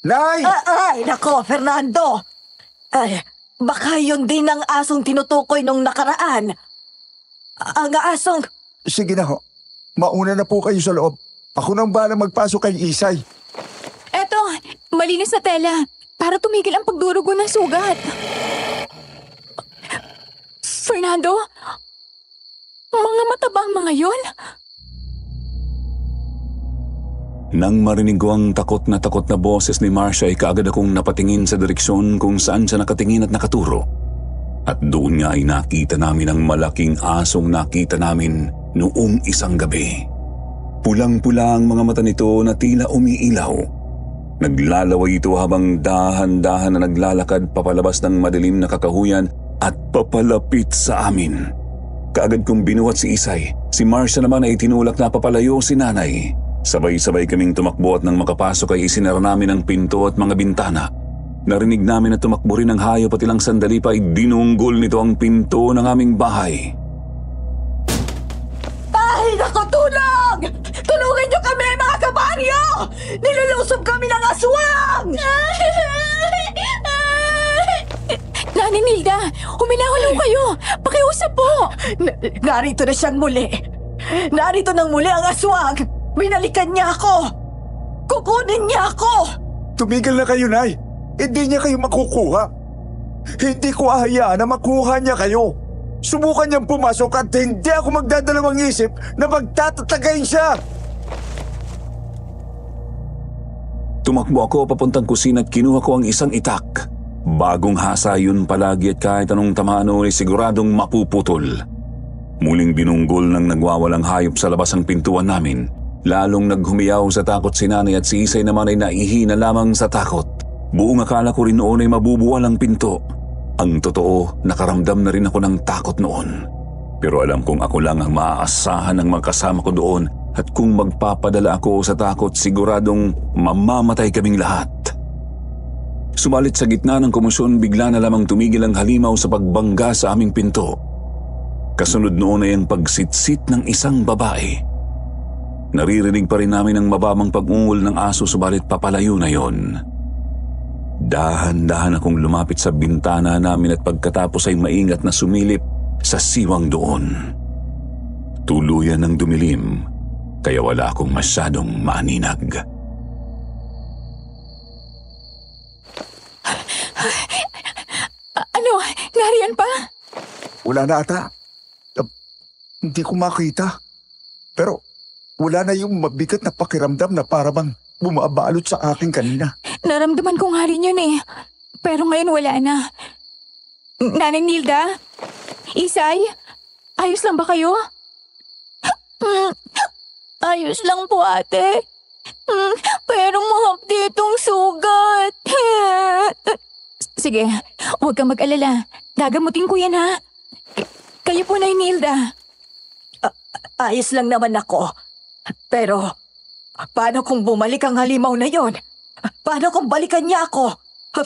Nay! Ay, nako, Fernando. Ay, baka yun din ang asong tinutukoy nung nakaraan. Ang asong... Sige na ho. Mauna na po kayo sa loob. Ako nang bala magpasok kay Isay. Eto, malinis na tela. Para tumigil ang pagdurugo ng sugat. Fernando? Mga matabang mga yun? Nang marinig ko ang takot na boses ni Marcia ay kaagad akong napatingin sa direksyon kung saan siya nakatingin at nakaturo. At doon nga ay nakita namin ang malaking asong nakita namin noong isang gabi. Pulang-pula ang mga mata nito na tila umiilaw. Naglalaway ito habang dahan-dahan na naglalakad papalabas ng madilim na kakahuyan at papalapit sa amin. Kaagad kong binuhat si Isay. Si Marcia naman ay tinulak na papalayo si nanay. Sabay-sabay kaming tumakbo at nang makapasok ay isinara namin ang pinto at mga bintana. Narinig namin na tumakbo rin ang hayop at ilang sandali pa ay dinunggol nito ang pinto ng aming bahay. Ay, naku, tulong! Tulungan niyo kami, mga kabaryo! Nilulusob kami ng aswang! Nanay Nilda, huminahon kayo. Pakiusap po. Narito na siyang muli. Narito nang muli ang aswang. Binalikan niya ako. Kukunin niya ako. Tumigil na kayo, Nay. Hindi niya kayo makukuha. Hindi ko ahayaan na makuha niya kayo. Subukan niyang pumasok at hindi ako magdadalawang isip na magtatatagayin siya. Tumakbo ako papuntang kusina at kinuha ko ang isang itak. Bagong hasa yun palagi at kahit anong tamaan ay siguradong mapuputol. Muling binunggol ng nagwawalang hayop sa labas ang pintuan namin. Lalong naghumiyaw sa takot si nanay at si Isay naman ay naihina lamang sa takot. Buong akala ko rin noon ay mabubuwal ang pinto. Ang totoo, nakaramdam na rin ako ng takot noon. Pero alam kong ako lang ang maaasahan ng magkasama ko doon at kung magpapadala ako sa takot, siguradong mamamatay kaming lahat. Sumalit sa gitna ng komosyon, bigla na lamang tumigil ang halimaw sa pagbangga sa aming pinto. Kasunod noon ay ang pagsitsit ng isang babae. Naririnig pa rin namin ang mababang pag-ungol ng aso subalit papalayo na yon. Dahan-dahan akong lumapit sa bintana namin at pagkatapos ay maingat na sumilip sa siwang doon. Tuluyan ng dumilim, kaya wala akong masyadong maaninag. Ano? Nariyan pa? Wala na ata. Hindi ko makita. Pero wala na yung mabigat na pakiramdam na para bang bumabalot sa akin kanina. Naramdaman ko nga rin yun eh. Pero ngayon wala na. Nanay Nilda? Isay? Ayos lang ba kayo? Ayos lang po, ate. Pero mahapdi itong sugat. Sige, huwag kang mag-alala. Gagamutin ko yan ha. Kayo po, Nay Nilda. Ayos lang naman ako. Pero, paano kung bumalik ang halimaw na yon? Paano kung balikan niya ako?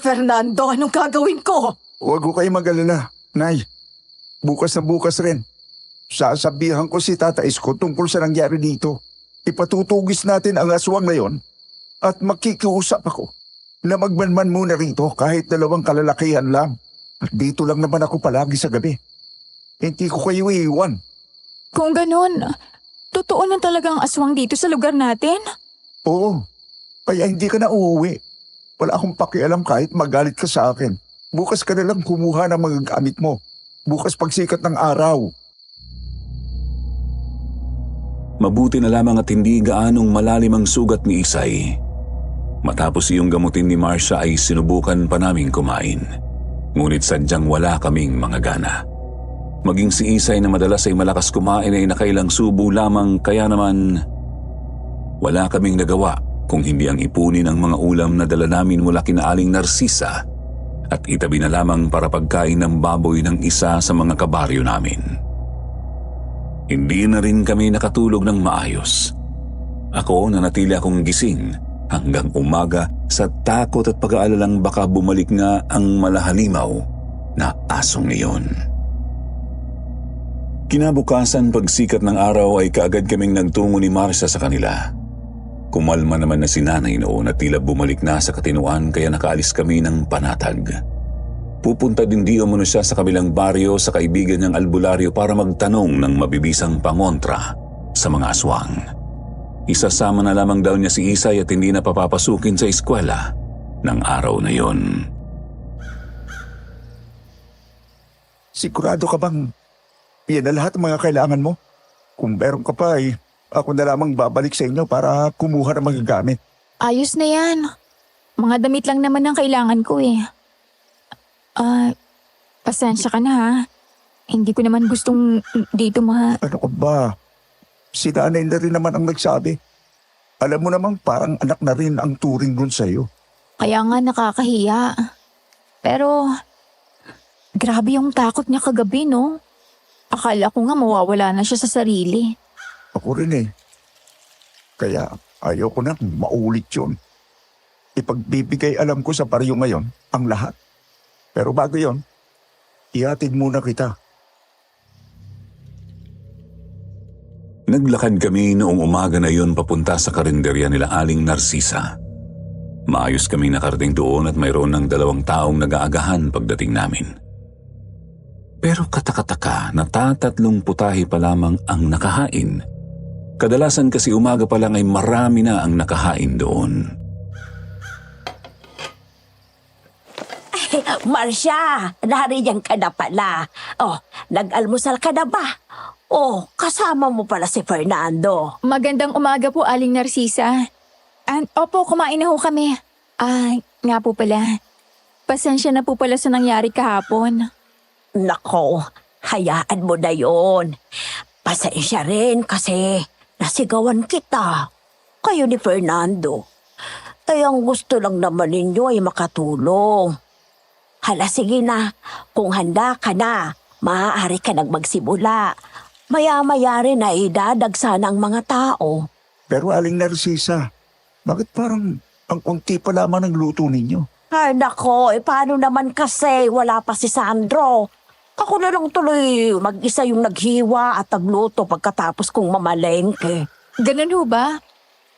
Fernando, anong gagawin ko? Huwag ko kayo mag-alala, Nay. Bukas na bukas rin. Sasabihan ko si Tata Isko tungkol sa nangyari dito. Ipatutugis natin ang aswang na yon at makikiusap ako na magmanman muna rito kahit 2 kalalakihan lang. At dito lang naman ako palagi sa gabi. Hindi ko kayo iiwan. Kung ganon, totoo na talagang aswang dito sa lugar natin? Oo, kaya hindi ka na uuwi. Wala akong pakialam kahit magalit ka sa akin. Bukas ka na lang kumuha ng mga gamit mo. Bukas pagsikat ng araw. Mabuti na lamang at hindi gaanong malalim ang sugat ni Isay. Matapos iyong gamutin ni Marcia ay sinubukan pa naming kumain. Ngunit sadyang wala kaming mga gana. Maging si Isay na madalas ay malakas kumain ay nakailang subo lamang kaya naman wala kaming nagawa kung hindi ang ipunin ang mga ulam na dala namin mula kina Aling Narcisa at itabi na lamang para pagkain ng baboy ng isa sa mga kabaryo namin. Hindi na rin kami nakatulog ng maayos. Ako nanatili akong gising hanggang umaga sa takot at pag-aalalang baka bumalik nga ang malahalimaw na asong iyon. Kinabukasan pagsikat ng araw ay kaagad kaming nagtungo ni Marcia sa kanila. Kumalma naman na si nanay noon at tila bumalik na sa katinuan kaya nakaalis kami ng panatag. Pupunta din di umano siya sa kabilang baryo sa kaibigan niyang albularyo para magtanong ng mabibisang pangontra sa mga aswang. Isasama na lamang daw niya si Isay at hindi na papapasukin sa eskwela ng araw na yon. Sigurado ka bang yan na lahat ng mga kailangan mo? Kung meron ka pa ako na lamang babalik sa inyo para kumuha ng mga gamit. Ayos na yan. Mga damit lang naman ang kailangan ko eh. Pasensya ka na ha. Hindi ko naman gustong dito Ano ka ba? Si nanay na rin naman ang nagsabi. Alam mo namang parang anak na rin ang turing dun sa'yo. Kaya nga nakakahiya. Pero, grabe yung takot niya kagabi no? Akala ko nga mawawala na siya sa sarili. Ako rin eh. Kaya ayoko na maulit yun. Ipagbibigay alam ko sa baryo ngayon ang lahat. Pero bago yon, ihatid muna kita. Naglakad kami noong umaga na yon papunta sa karinderya nila Aling Narcisa. Maayos kami nakarating doon at mayroon ng 2 taong nag-aagahan pagdating namin. Pero katakataka, natatatlong putahe pa lamang ang nakahain. Kadalasan kasi umaga pa lang ay marami na ang nakahain doon. Marcia, nariyan ka na pala. Oh, nag-almusal ka na ba? Oh, kasama mo pala si Fernando. Magandang umaga po, Aling Narcisa. Opo, kumain na ho kami. Nga po pala. Pasensya na po pala sa nangyari kahapon. Nako, hayaan mo na yon. Pasensya rin kasi nasigawan kita. Kayo ni Fernando. Ang gusto lang naman ninyo ay makatulong. Hala, sige na. Kung handa ka na, maaari ka nang magsimula. Maya-maya rin na idadagsa ng mga tao. Pero Aling Narcisa, bakit parang ang unti pa lamang ng luto ninyo? Ay nako, paano naman kasi wala pa si Sandro? Ako na lang tuloy mag-isa yung naghiwa at nagluto pagkatapos kong mamalengke. Ganun ho ba?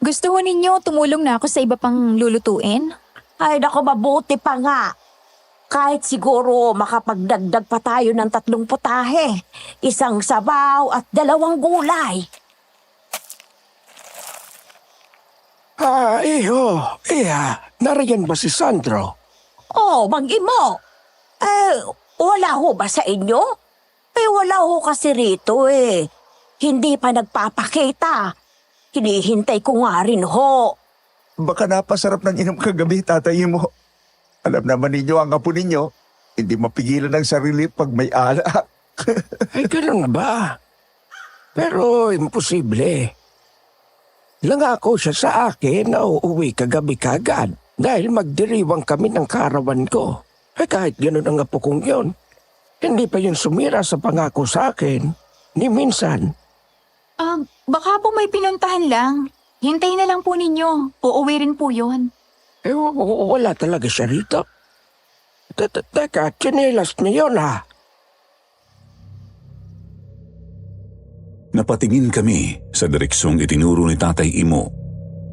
Gusto ho ninyo tumulong na ako sa iba pang lulutuin? Ay nako, mabuti pa nga. Kahit siguro makapagdagdag pa tayo ng 3 putahe, 1 sabaw at 2 gulay. Nariyan ba si Sandro? Oh, Mang-imo. Wala ho ba sa inyo? Wala ho kasi rito eh. Hindi pa nagpapakita. Hinihintay ko nga rin ho. Baka napasarap ng inom kagabi, tatay mo. Alam naman ninyo ang apo ninyo, hindi mapigilan ng sarili pag may alak. Ay, ganun ba? Pero imposible. Langako siya sa akin na uuwi kagabi kagad dahil magdiriwang kami ng karawan ko. Kahit ganun ang apo kong yun, hindi pa yun sumira sa pangako sa akin, ni minsan. Baka po may pinuntahan lang. Hintayin na lang po ninyo. Uuwi rin po yun. Wala talaga siya rito. Teka, tsinelas niya yun ha. Napatingin kami sa direksyong itinuro ni Tatay Imo.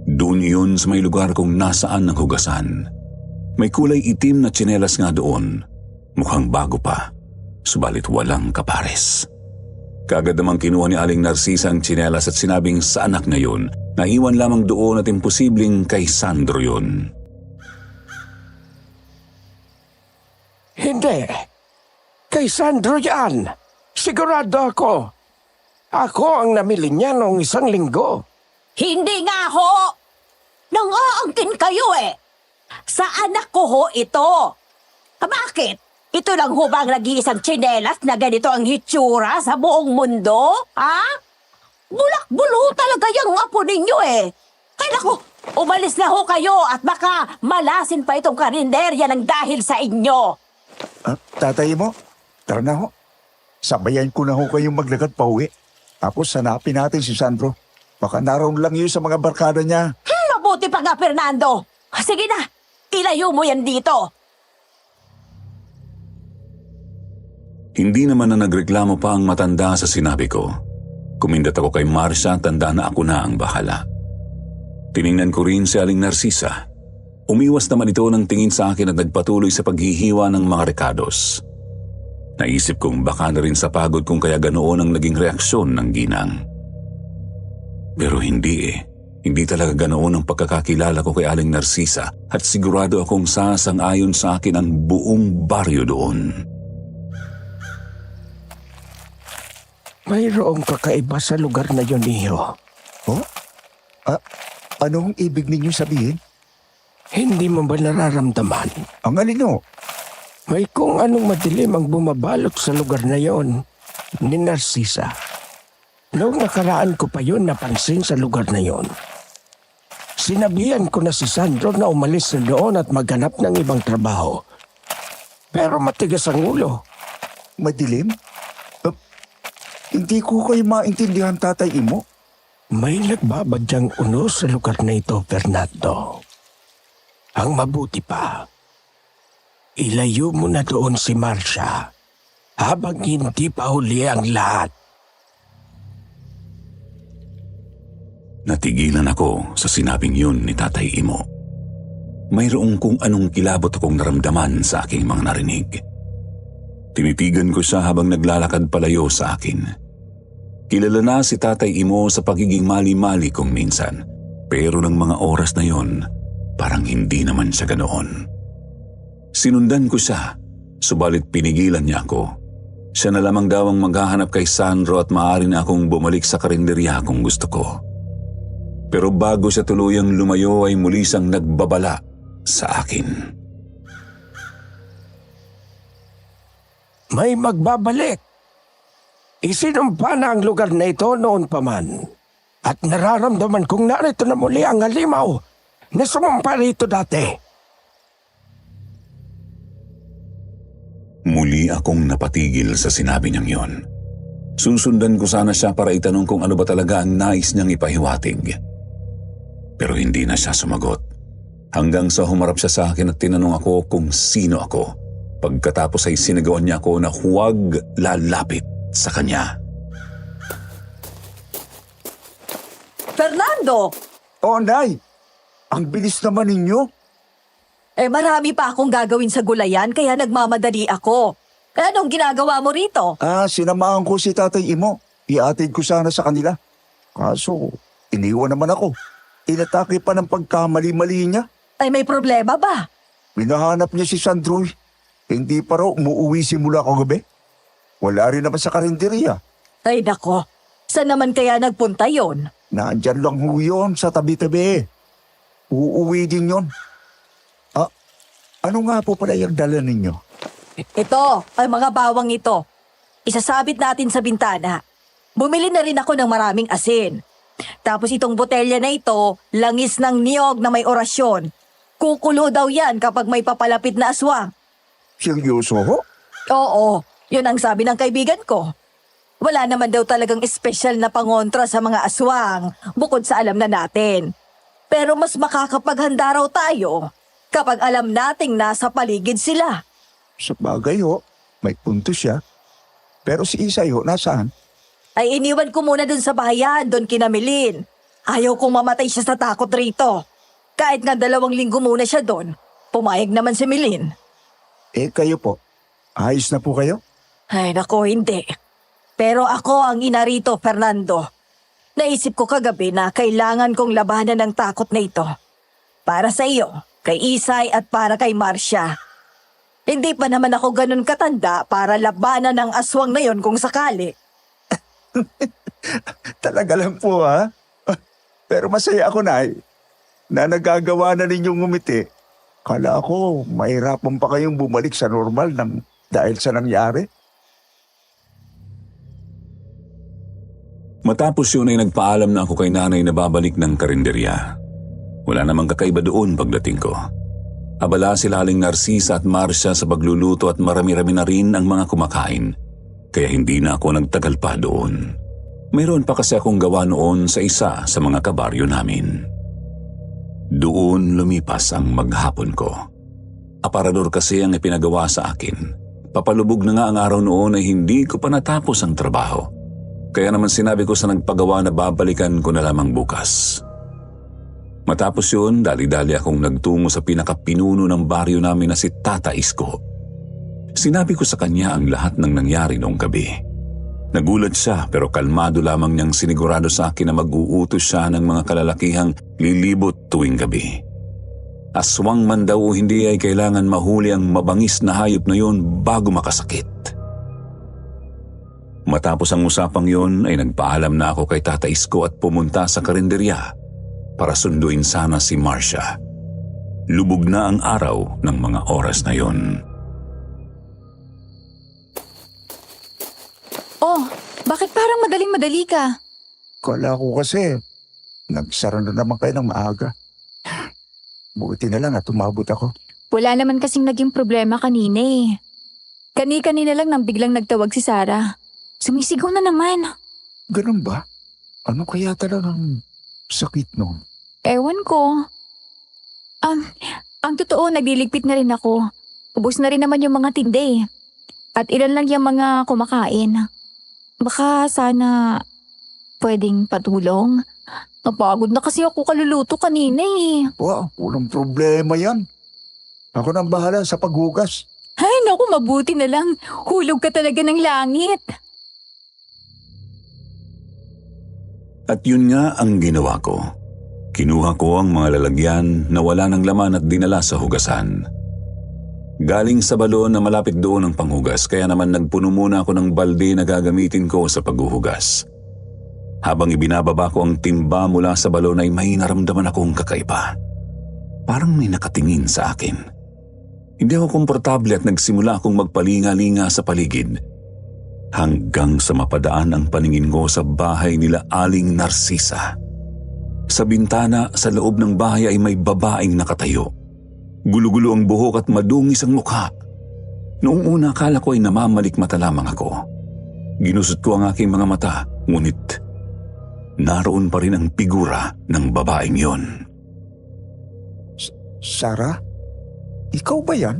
Doon yun sa may lugar kung nasaan ang hugasan. May kulay itim na tsinelas nga doon. Mukhang bago pa, subalit walang kapares. Kaagad namang kinuha ni Aling Narcisa ang tsinelas at sinabing sa anak na yun, naiwan lamang doon at imposibleng kay Sandro yun. Hindi. Kay Sandro yan. Sigurado ako. Ako ang namili niya noong 1 linggo. Hindi nga ho! Nang-aangkin kayo eh! Sa anak ko ho ito! Bakit? Ito lang ho ba ang nag-iisang tsinelas na ganito ang hitsura sa buong mundo? Ha? Bulak-bulo talaga yung apo ninyo eh! Kaya naku, umalis na ho kayo at baka malasin pa itong karinderya ng dahil sa inyo! Tatay mo, tara na ho. Sabayan ko na ho kayong maglakad pa uwi. Tapos hanapin natin si Sandro. Baka naroon lang yun sa mga barkada niya. Mabuti pa nga, Fernando! Sige na, ilayo mo yan dito! Hindi naman na nagreklamo pa ang matanda sa sinabi ko. Kumindat ako kay Marcia, tanda na ako na ang bahala. Tiningnan ko rin si Aling Narcisa. Umiwas naman ito ng tingin sa akin at nagpatuloy sa paghihiwa ng mga rekados. Naisip kong baka na rin sa pagod kung kaya ganoon ang naging reaksyon ng ginang. Pero hindi eh. Hindi talaga ganoon ang pagkakakilala ko kay Aling Narcisa at sigurado akong sasang-ayon sa akin ang buong baryo doon. Mayroong kakaiba sa lugar na yun, Iho. Oh? Anong ibig ninyo sabihin? Hindi mo ba nararamdaman? Ang alino? May kung anong madilim ang bumabalot sa lugar na yon ni Narcisa. Noong nakaraan ko pa yun napansin sa lugar na yon. Sinabihan ko na si Sandro na umalis na doon at maghanap ng ibang trabaho. Pero matigas ang ulo. Madilim? Hindi ko kayo maintindihan, Tatay Imo. May nagbabadyang unos sa lugar na ito, Fernando. Ang mabuti pa, ilayo mo na doon si Marcia habang hindi pa huli ang lahat. Natigilan ako sa sinabing yun ni Tatay Imo. Mayroong kung anong kilabot akong naramdaman sa aking mga narinig. Tinitigan ko siya habang naglalakad palayo sa akin. Kilala na si Tatay Imo sa pagiging mali-mali kong minsan, pero ng mga oras na yon, parang hindi naman siya ganoon. Sinundan ko siya, subalit pinigilan niya ako. Siya na lamang daw ang maghahanap kay Sandro at maaari na akong bumalik sa karinderya kung gusto ko. Pero bago siya tuluyang lumayo ay muli siyang nagbabala sa akin. May magbabalik. Isinumpa na ang lugar na ito noon pa man. At nararamdaman kong narito na muli ang halimaw na sumampa rito dati. Muli akong napatigil sa sinabi niyang yon. Susundan ko sana siya para itanong kung ano ba talaga ang nais niyang ipahiwatig. Pero hindi na siya sumagot. Hanggang sa humarap siya sa akin at tinanong ako kung sino ako. Pagkatapos ay sinagawan niya ako na huwag lalapit sa kanya. Fernando! Oh, Nay! Ang bilis naman ninyo. Marami pa akong gagawin sa gulayan kaya nagmamadali ako. Anong ginagawa mo rito? Sinamahan ko si Tatay Imo. Iatid ko sana sa kanila. Kaso, iniwan naman ako. Inatake pa ng pagkamali-mali niya. Ay may problema ba? Pinahanap niya si Sandroy. Hindi pa raw umuwi simula kagabi. Wala rin naman sa karinderya. Ay nako, saan naman kaya nagpunta yon? Nandyan lang ho yun sa tabi-tabi. Uuwi din yon. Ano nga po pala yung dala ninyo? Ito, ay mga bawang ito. Isasabit natin sa bintana. Bumili na rin ako ng maraming asin. Tapos itong botelya na ito, langis ng niyog na may orasyon. Kukulo daw yan kapag may papalapit na aswang. Seryoso ho? Oo, yun ang sabi ng kaibigan ko. Wala naman daw talagang espesyal na pangontra sa mga aswang bukod sa alam na natin. Pero mas makakapaghanda raw tayo kapag alam nating nasa paligid sila. Sa bagay ho, may punto siya. Pero si Isay ho, nasaan? Ay iniwan ko muna dun sa bahayan, doon kinamilin. Ayaw kong mamatay siya sa takot rito. Kahit nga 2 linggo muna siya doon, pumayag naman si Milin. Kayo po, ayos na po kayo? Ay nako, hindi. Pero ako ang ina rito, Fernando. Naisip ko kagabi na kailangan kong labanan ng takot na ito. Para sa iyo, kay Isay at para kay Marcia. Hindi pa naman ako ganun katanda para labanan ng aswang na yon kung sakali. Talaga lang po ha. Pero masaya ako na nagagawa na ninyong ngumiti. Kala ko mahirapan pa kayong bumalik sa normal dahil sa nangyari. Matapos yun ay nagpaalam na ako kay nanay na babalik ng karinderya. Wala namang kakaiba doon pagdating ko. Abala sila Aling Narcisa at Marcia sa pagluluto at marami-rami na rin ang mga kumakain. Kaya hindi na ako nagtagal pa doon. Mayroon pa kasi akong gawa noon sa isa sa mga kabaryo namin. Doon lumipas ang maghapon ko. Aparador kasi ang ipinagawa sa akin. Papalubog na nga ang araw noon ay hindi ko pa natapos ang trabaho. Kaya naman sinabi ko sa nagpagawa na babalikan ko na lamang bukas. Matapos yun, dali-dali akong nagtungo sa pinakapinuno ng baryo namin na si Tata Isko. Sinabi ko sa kanya ang lahat ng nangyari noong gabi. Nagulat siya pero kalmado lamang niyang sinigurado sa akin na mag-uutos siya ng mga kalalakihang lilibot tuwing gabi. Aswang man daw o hindi ay kailangan mahuli ang mabangis na hayop na yun bago makasakit. Matapos ang usapang yun ay nagpaalam na ako kay Tata Isko at pumunta sa karinderya para sunduin sana si Marcia. Lubog na ang araw ng mga oras na yun. Oh, bakit parang madaling-madali ka? Kala ko kasi, nagsara na naman kayo ng maaga. Buti na lang at umabot ako. Wala naman kasing naging problema kanina eh. Kani-kanina lang nang biglang nagtawag si Sarah. Sumisigaw na naman. Ganun ba? Ano kaya talagang sakit nun? Ewan ko. Ang totoo, nagliligpit na rin ako. Ubus na rin naman yung mga tinde. At ilan lang yung mga kumakain. Baka sana pwedeng patulong. Napagod na kasi ako kaluluto kanina eh. Wow, walang problema yan. Ako nang bahala sa paghugas. Ay naku, mabuti na lang. Hulog ka talaga ng langit. At yun nga ang ginawa ko. Kinuha ko ang mga lalagyan na wala ng laman at dinala sa hugasan. Galing sa balon na malapit doon ang panghugas, kaya naman nagpuno muna ako ng balde na gagamitin ko sa paghuhugas. Habang ibinababa ko ang timba mula sa balon ay may naramdaman akong kakaiba. Parang may nakatingin sa akin. Hindi ako komportable at nagsimula akong magpalinga-linga sa paligid. Hanggang sa mapadaan ang paningin ko sa bahay nila Aling Narcisa. Sa bintana sa loob ng bahay ay may babaeng nakatayo. Gulo-gulo ang buhok at madungis ang mukha. Noong una akala ko ay namamalikmata lamang ako. Ginusot ko ang aking mga mata, ngunit naroon pa rin ang figura ng babaeng yon. Sarah? Ikaw ba yan?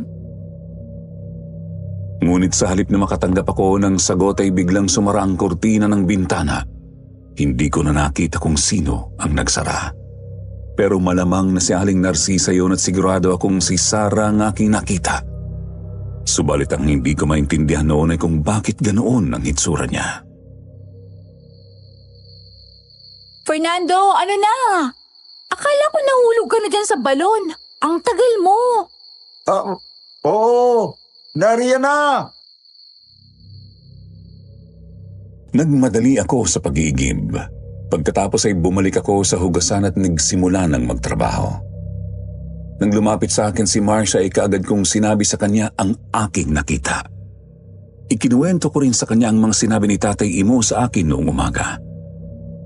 Ngunit sa halip na makatanggap ako ng sagot ay biglang sumara ang kortina ng bintana. Hindi ko na nakita kung sino ang nagsara. Pero malamang na si Aling Narcisa yon at sigurado akong si Sarah ang aking nakita. Subalit ang hindi ko maintindihan noon ay kung bakit ganoon ang hitsura niya. Fernando, ano na? Akala ko nahulog ka na dyan sa balon. Ang tagal mo. Oo. Nariyan na. Nagmadali ako sa pag-iigib. Pagkatapos ay bumalik ako sa hugasan at nagsimula ng magtrabaho. Nang lumapit sa akin si Marcia ay kaagad kong sinabi sa kanya ang aking nakita. Ikinuwento ko rin sa kanya ang mga sinabi ni Tatay Imo sa akin noong umaga.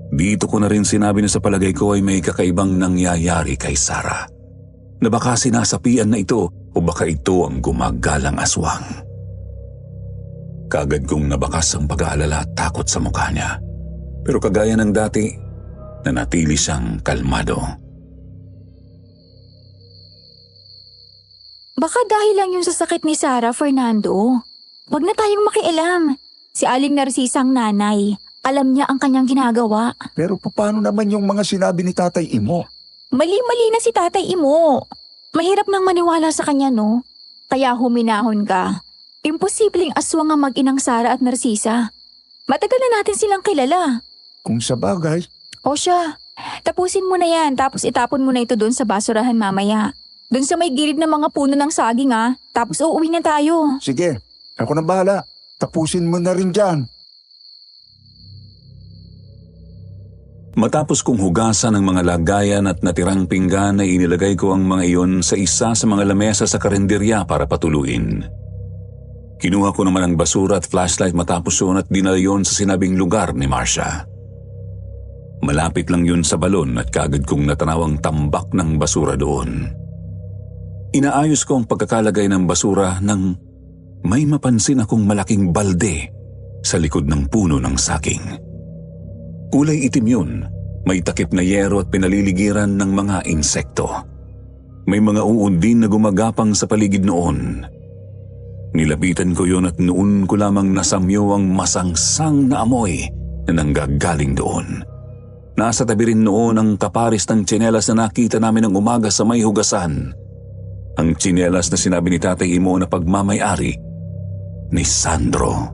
Dito ko na rin sinabi na sa palagay ko ay may kakaibang nangyayari kay Sarah. Na baka sinasapian na ito o baka ito ang gumagalang aswang. Kaagad kong nabakas ang pag-aalala at takot sa mukha niya. Pero kagaya ng dati, nanatili siyang kalmado. Baka dahil lang yung sa sakit ni Sarah, Fernando. Huwag na tayong makialam. Si Aling Narcisa ang nanay. Alam niya ang kanyang ginagawa. Pero paano naman yung mga sinabi ni Tatay Imo? Mali-mali na si Tatay Imo. Mahirap nang maniwala sa kanya, no? Kaya huminahon ka. Imposibleng aswang ang mag-inang Sarah at Narcisa. Matagal na natin silang kilala. Kung sa bagay. O siya, tapusin mo na yan tapos itapon mo na ito doon sa basurahan mamaya. Doon sa may gilid ng mga puno ng saging tapos uuwi na tayo. Sige, ako na bahala. Tapusin mo na rin dyan. Matapos kong hugasan ang mga lagayan at natirang pinggan ay inilagay ko ang mga iyon sa isa sa mga lamesa sa karinderya para patuluin. Kinuha ko naman ang basura at flashlight matapos yun at dinala yun sa sinabing lugar ni Marcia. Malapit lang yun sa balon at kaagad kong natanaw ang tambak ng basura doon. Inaayos ko ang pagkakalagay ng basura nang may mapansin akong malaking balde sa likod ng puno ng saging. Kulay itim yun, may takip na yero at pinaliligiran ng mga insekto. May mga uod din na gumagapang sa paligid noon. Nilapitan ko yun at noon ko lamang nasamyo ang masangsang na amoy na nanggagaling doon. Nasa tabi rin noon ang kaparis ng tsinelas na nakita namin ng umaga sa may hugasan. Ang tsinelas na sinabi ni Tatay Imo na pagmamay-ari ni Sandro.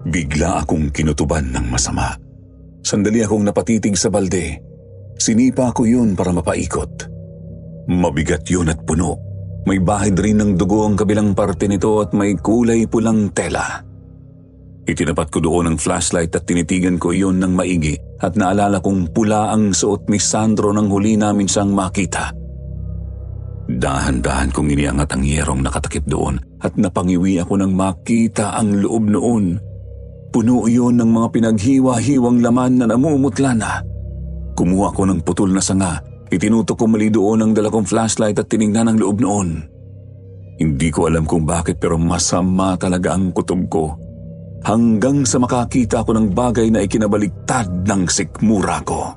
Bigla akong kinutuban ng masama. Sandali akong napatitig sa balde. Sinipa ko yun para mapaikot. Mabigat yun at puno. May bahid rin ng dugo ang kabilang parte nito at may kulay pulang tela. Itinapat ko doon ang flashlight at tinitigan ko iyon ng maigi at naalala kong pula ang suot ni Sandro nang huli namin siyang makita. Dahan-dahan kong iniangat ang yerong nakatakip doon at napangiwi ako nang makita ang loob noon. Puno iyon ng mga pinaghiwa-hiwang laman na namumutla na. Kumuha ko ng putol na sanga, itinutok ko mali doon ang dala kong flashlight at tiningnan ang loob noon. Hindi ko alam kung bakit pero masama talaga ang kutob ko. Hanggang sa makakita ako ng bagay na ikinabaliktad ng sikmura ko.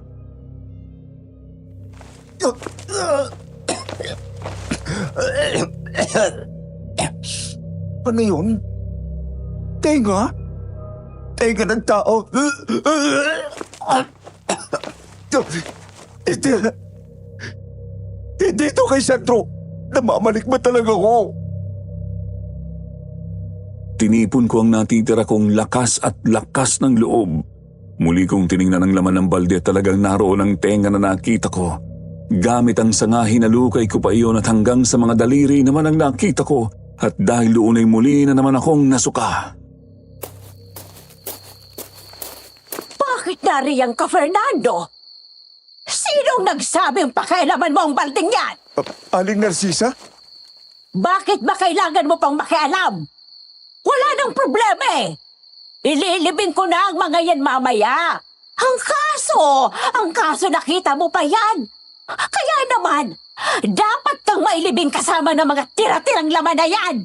Ano yun? Tenga? Tenga ng tao? Hindi ito kay Sandro. Namamalikmat talaga ako. Tinipon ko ang natitira kong lakas at lakas ng loob. Muli kong tiningnan ang laman ng balde at talagang naroon ang tenga na nakita ko. Gamit ang sanga, hinalukay ko pa iyon at hanggang sa mga daliri naman ang nakita ko at dahil doon ay muli na naman akong nasuka. Bakit nariyan ka, Fernando? Sinong nagsabing pakialaman mo ang balding yan? Aling Narcisa? Bakit ba kailangan mo pang makialam? Wala nang problema eh. Ililibing ko na ang mga yan mamaya. Ang kaso nakita mo pa yan. Kaya naman, dapat kang mailibing kasama ng mga tira-tirang laman na yan.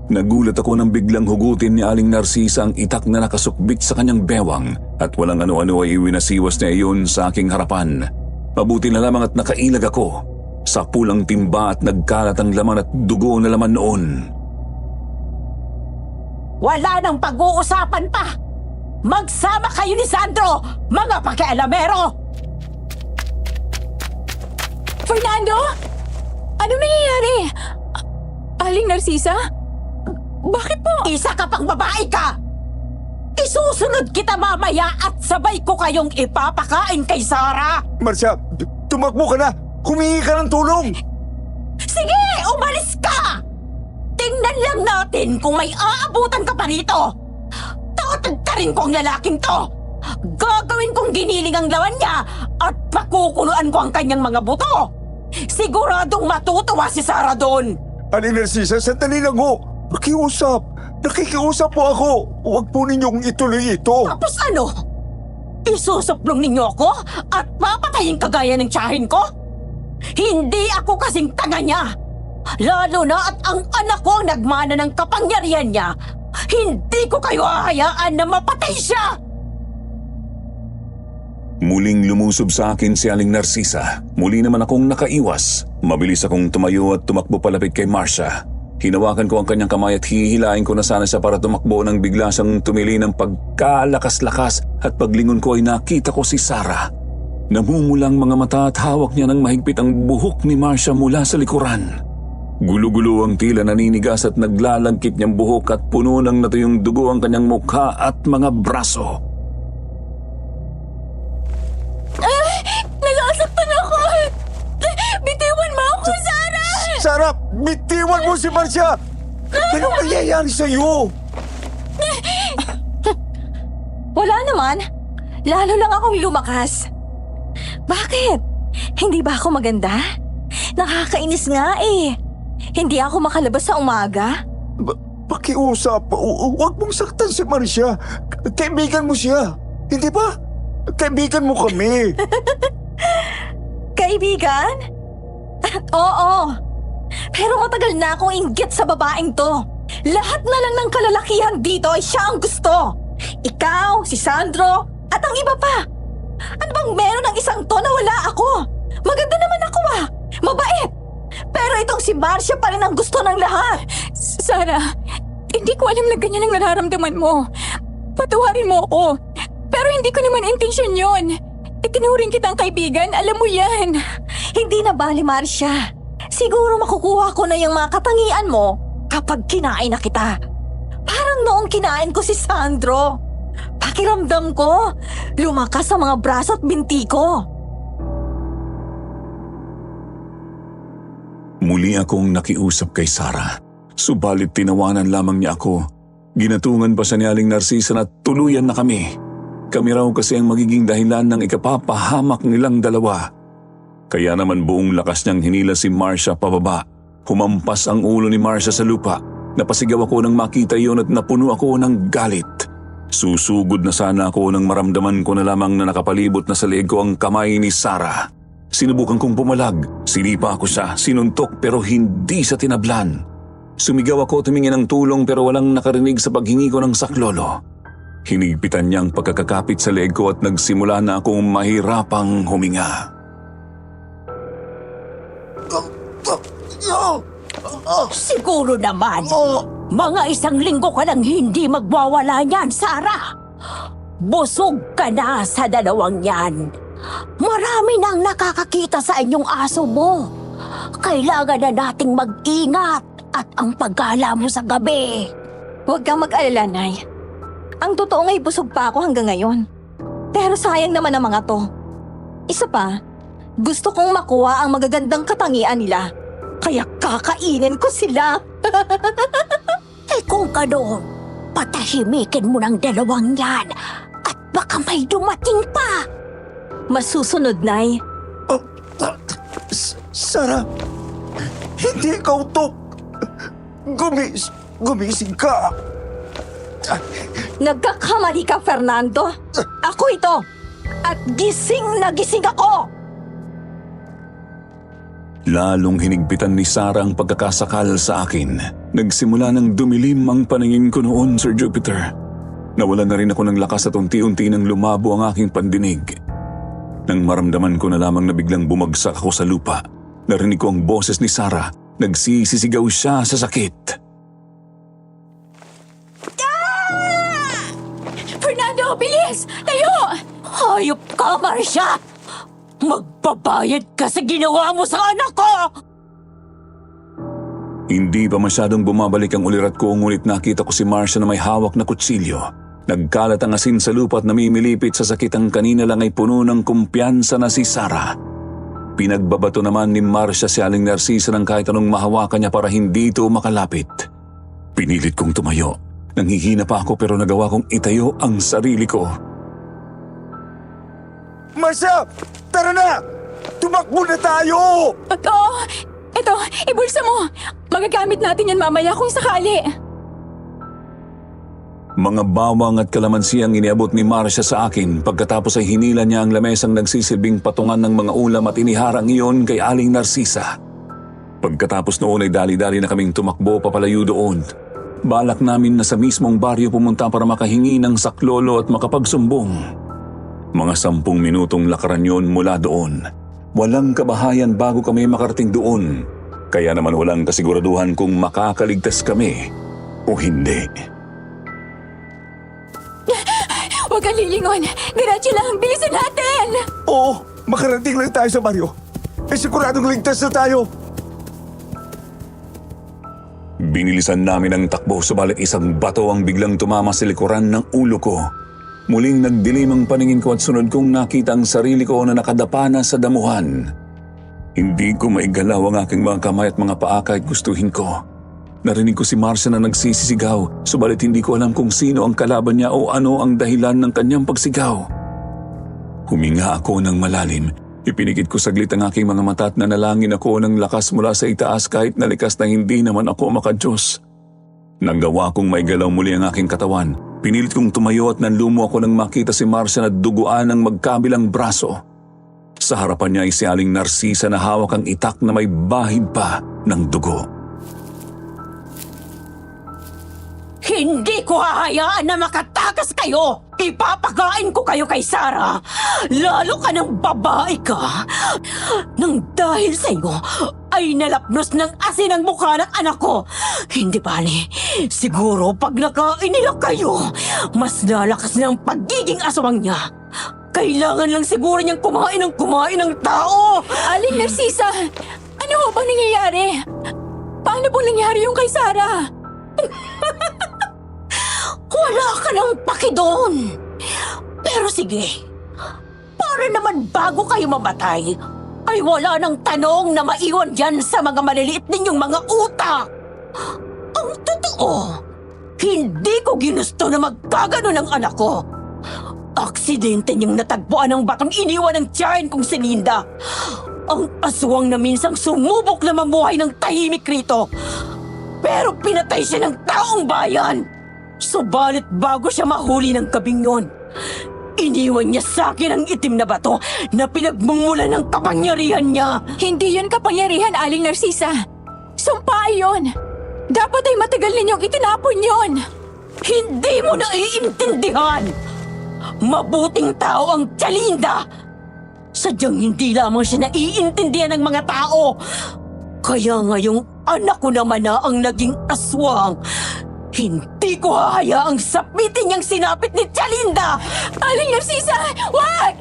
Nagulat ako nang biglang hugutin ni Aling Narcisa ang itak na nakasukbit sa kanyang bewang at walang ano-ano ay iwinasiwas niya iyon sa aking harapan. Mabuti na lamang at nakailag ako sa pulang timba at nagkalat ang laman at dugo na laman noon. Wala nang pag-uusapan pa. Magsama kayo ni Sandro, mga pakialamero! Fernando? Ano nangyayari? Aling Narcisa? Bakit po? Isa ka pang babae ka! Isusunod kita mamaya at sabay ko kayong ipapakain kay Sarah! Marcia, tumakbo ka na! Humingi ka ng tulong! Sige, umalis ka! Tingnan lang natin kung may aabutan ka pa rito! Tatagtarin ko ang lalaking to! Gagawin kong giniling ang lawan niya at pakukuluan ko ang kanyang mga buto! Siguradong matutuwa si Sarah doon! Aling Narcisa, sandali lang ho! Nakiusap! Nakikiusap po ako! Huwag po ninyong ituloy ito! Tapos ano? Isusuplong ninyo ako at papatayin kagaya ng tiyahin ko? Hindi ako kasing tanga niya! Lalo na at ang anak ko ang nagmana ng kapangyarihan niya, hindi ko kayo hahayaan na mapatay siya! Muling lumusob sa akin si Aling Narcisa. Muli naman akong nakaiwas. Mabilis akong tumayo at tumakbo palapit kay Marcia. Hinawakan ko ang kanyang kamay at hihilain ko na sana siya para tumakbo nang bigla siyang tumili ng pagkalakas-lakas at paglingon ko ay nakita ko si Sarah. Namumulang mga mata at hawak niya ng mahigpit ang buhok ni Marcia mula sa likuran. Gulo-gulo ang tila naninigas at naglalangkit niyang buhok at puno ng natuyong dugo ang kanyang mukha at mga braso. Nasasaktan ako! Bitiwan mo ako, Sarah! Sarah, bitiwan mo si Marcia! Anong nangyayari sa'yo? Wala naman. Lalo lang akong lumakas. Bakit? Hindi ba ako maganda? Nakakainis nga eh. Hindi ako makalabas sa umaga. Pakiusap. Huwag mong saktan si Marcia. Kaibigan mo siya. Hindi ba? Kaibigan mo kami. Kaibigan? Oo. Pero matagal na akong inggit sa babaeng to. Lahat na lang ng kalalakihan dito ay siya ang gusto. Ikaw, si Sandro, at ang iba pa. Ano bang meron ng isang to na wala ako? Maganda naman ako ah. Mabait. Pero itong si Marcia pa rin ang gusto ng lahat. Sarah, hindi ko alam na ganyan ang nararamdaman mo. Patawarin mo ako. Pero hindi ko naman intensyon yun. Itinuring kitang kaibigan, alam mo yan. Hindi na bali, Marcia. Siguro makukuha ko na yung mga katangian mo kapag kinain na kita. Parang noong kinain ko si Sandro. Pakiramdam ko, lumakas sa mga braso at binti ko. Muli akong nakiusap kay Sarah. Subalit tinawanan lamang niya ako. Ginatungan pa siya ni Aling Narcisa na tuluyan na kami. Kami raw kasi ang magiging dahilan ng ikapapahamak nilang dalawa. Kaya naman buong lakas niyang hinila si Marcia pababa. Humampas ang ulo ni Marcia sa lupa. Napasigaw ako nang makita iyon at napuno ako ng galit. Susugod na sana ako nang maramdaman ko na lamang na nakapalibot na sa leeg ko ang kamay ni Sarah. Sinubukan kong pumalag, sinipa ako siya, sinuntok pero hindi sa tinablan. Sumigaw ako tumingin ng tulong pero walang nakarinig sa paghingi ko ng saklolo. Hinigpitan niya ang pagkakakapit sa leeg ko at nagsimula na akong mahirapang huminga. Siguro naman, mga isang linggo ka nang hindi magwawala niyan, Sarah. Busog ka na sa dalawang yan. Marami nang nakakakita sa inyong aso mo. Kailangan na nating mag-ingat at ang paggala mo sa gabi. Huwag kang mag-alala, Nay. Ang totoo nga'y busog pa ako hanggang ngayon. Pero sayang naman ang mga to. Isa pa, gusto kong makuha ang magagandang katangian nila. Kaya kakainin ko sila. Eh kung ganoon, Patahimikin mo ng dalawang yan at baka may dumating pa. Masusunod, Nay. Sara, hindi ikaw to. Gumising ka. Nagkakamali ka, Fernando. Ako ito. At gising na gising ako. Lalong hinigpitan ni Sarah ang pagkakasakal sa akin. Nagsimula ng dumilim ang paningin ko noon, Sir Jupiter. Nawalan na rin ako ng lakas at unti-unti nang lumabo ang aking pandinig. Nang maramdaman ko na lamang na biglang bumagsak ako sa lupa, narinig ko ang boses ni Sarah. Nagsisisigaw siya sa sakit. Fernando, bilis! Tayo! Hayop ka, Marcia! Magbabayad ka sa ginawa mo sa anak ko! Hindi pa masyadong bumabalik ang ulirat ko, ngunit nakita ko si Marcia na may hawak na kutsilyo. Nagkalat ang asin sa lupa at namimilipit sa sakit ang kanina lang ay puno ng kumpiyansa na si Sarah. Pinagbabato naman ni Marcia si Aling Narcisa ng kahit anong mahawakan niya para hindi ito makalapit. Pinilit kong tumayo. Nanghihina pa ako pero nagawa kong itayo ang sarili ko. Marcia, tara na! Tumakbo na tayo! Ito, ibulsa mo. Magagamit natin yan mamaya kung sakali. Mga bawang at kalamansi ang iniabot ni Marcia sa akin. Pagkatapos ay hinila niya ang lamesang nagsisilbing patungan ng mga ulam at iniharang iyon kay Aling Narcisa. Pagkatapos noon ay dali-dali na kaming tumakbo papalayo doon. Balak namin na sa mismong baryo pumunta para makahingi ng saklolo at makapagsumbong. Mga 10 minutong lakaran yun mula doon. Walang kabahayan bago kami makarating doon. Kaya naman walang kasiguraduhan kung makakaligtas kami o hindi. Huwag kang lilingon. Diretso lang. Bilisan natin. Oo, makarating lang tayo sa baryo. Siguradong ligtas na tayo. Binilisan namin ang takbo, subalit isang bato ang biglang tumama sa likuran ng ulo ko. Muling nagdilim ang paningin ko at sunod kong nakita ang sarili ko na nakadapa na sa damuhan. Hindi ko maigalaw ang aking mga kamay at mga paa kahit gustuhin ko. Narinig ko si Marcia na nagsisisigaw, subalit hindi ko alam kung sino ang kalaban niya o ano ang dahilan ng kanyang pagsigaw. Huminga ako ng malalim. Ipinikit ko saglit ang aking mga mata at nanalangin ako ng lakas mula sa itaas kahit nalikas na hindi naman ako makadiyos. Nagawa kong maigalaw muli ang aking katawan. Pinilit kong tumayo at nanlumo ako nang makita si Marcia na duguan ng magkabilang braso. Sa harapan niya ay si Aling Narcisa na hawak ang itak na may bahid pa ng dugo. Hindi ko hahayaan na makatakas kayo! Ipapakain ko kayo kay Sarah! Lalo ka ng babae ka! Nang dahil sa iyo, ay nalapnos ng asin ang mukha ng anak ko! Hindi bali, siguro pag nakain nila kayo, mas lalakas na ang pagiging aswang niya! Kailangan lang siguro niyang kumain ng tao! Aling Narcisa, ano ho bang nangyayari? Paano po nangyari yung kay Sarah? Wala ka nang paki doon. Pero sige, para naman bago kayo mamatay, ay wala nang tanong na maiwan dyan sa mga maliliit ninyong mga utak. Ang totoo, hindi ko ginusto na magkagano ng anak ko. Aksidente niyang natagpuan ang batang iniwan ng tiyahin kong si Linda. Ang aswang na minsang sumubok na mamuhay ng tahimik rito. Pero pinatay siya ng taong bayan. Subalit bago siya mahuli ng gabing yon, iniwan niya sa akin ang itim na bato na pinagmumulan ng kapangyarihan niya. Hindi yun kapangyarihan, Aling Narcisa. Sumpa yun. Dapat ay matagal ninyong itinapon yun. Hindi mo naiintindihan. Mabuting tao ang Chalinda. Sadyang hindi lamang siya naiintindihan ng mga tao. Kaya ngayong anak ko naman na ang naging aswang. Hindi ko hahayaang sapitin niyang sinapit ni Chalinda! Aling Narcisa, wag!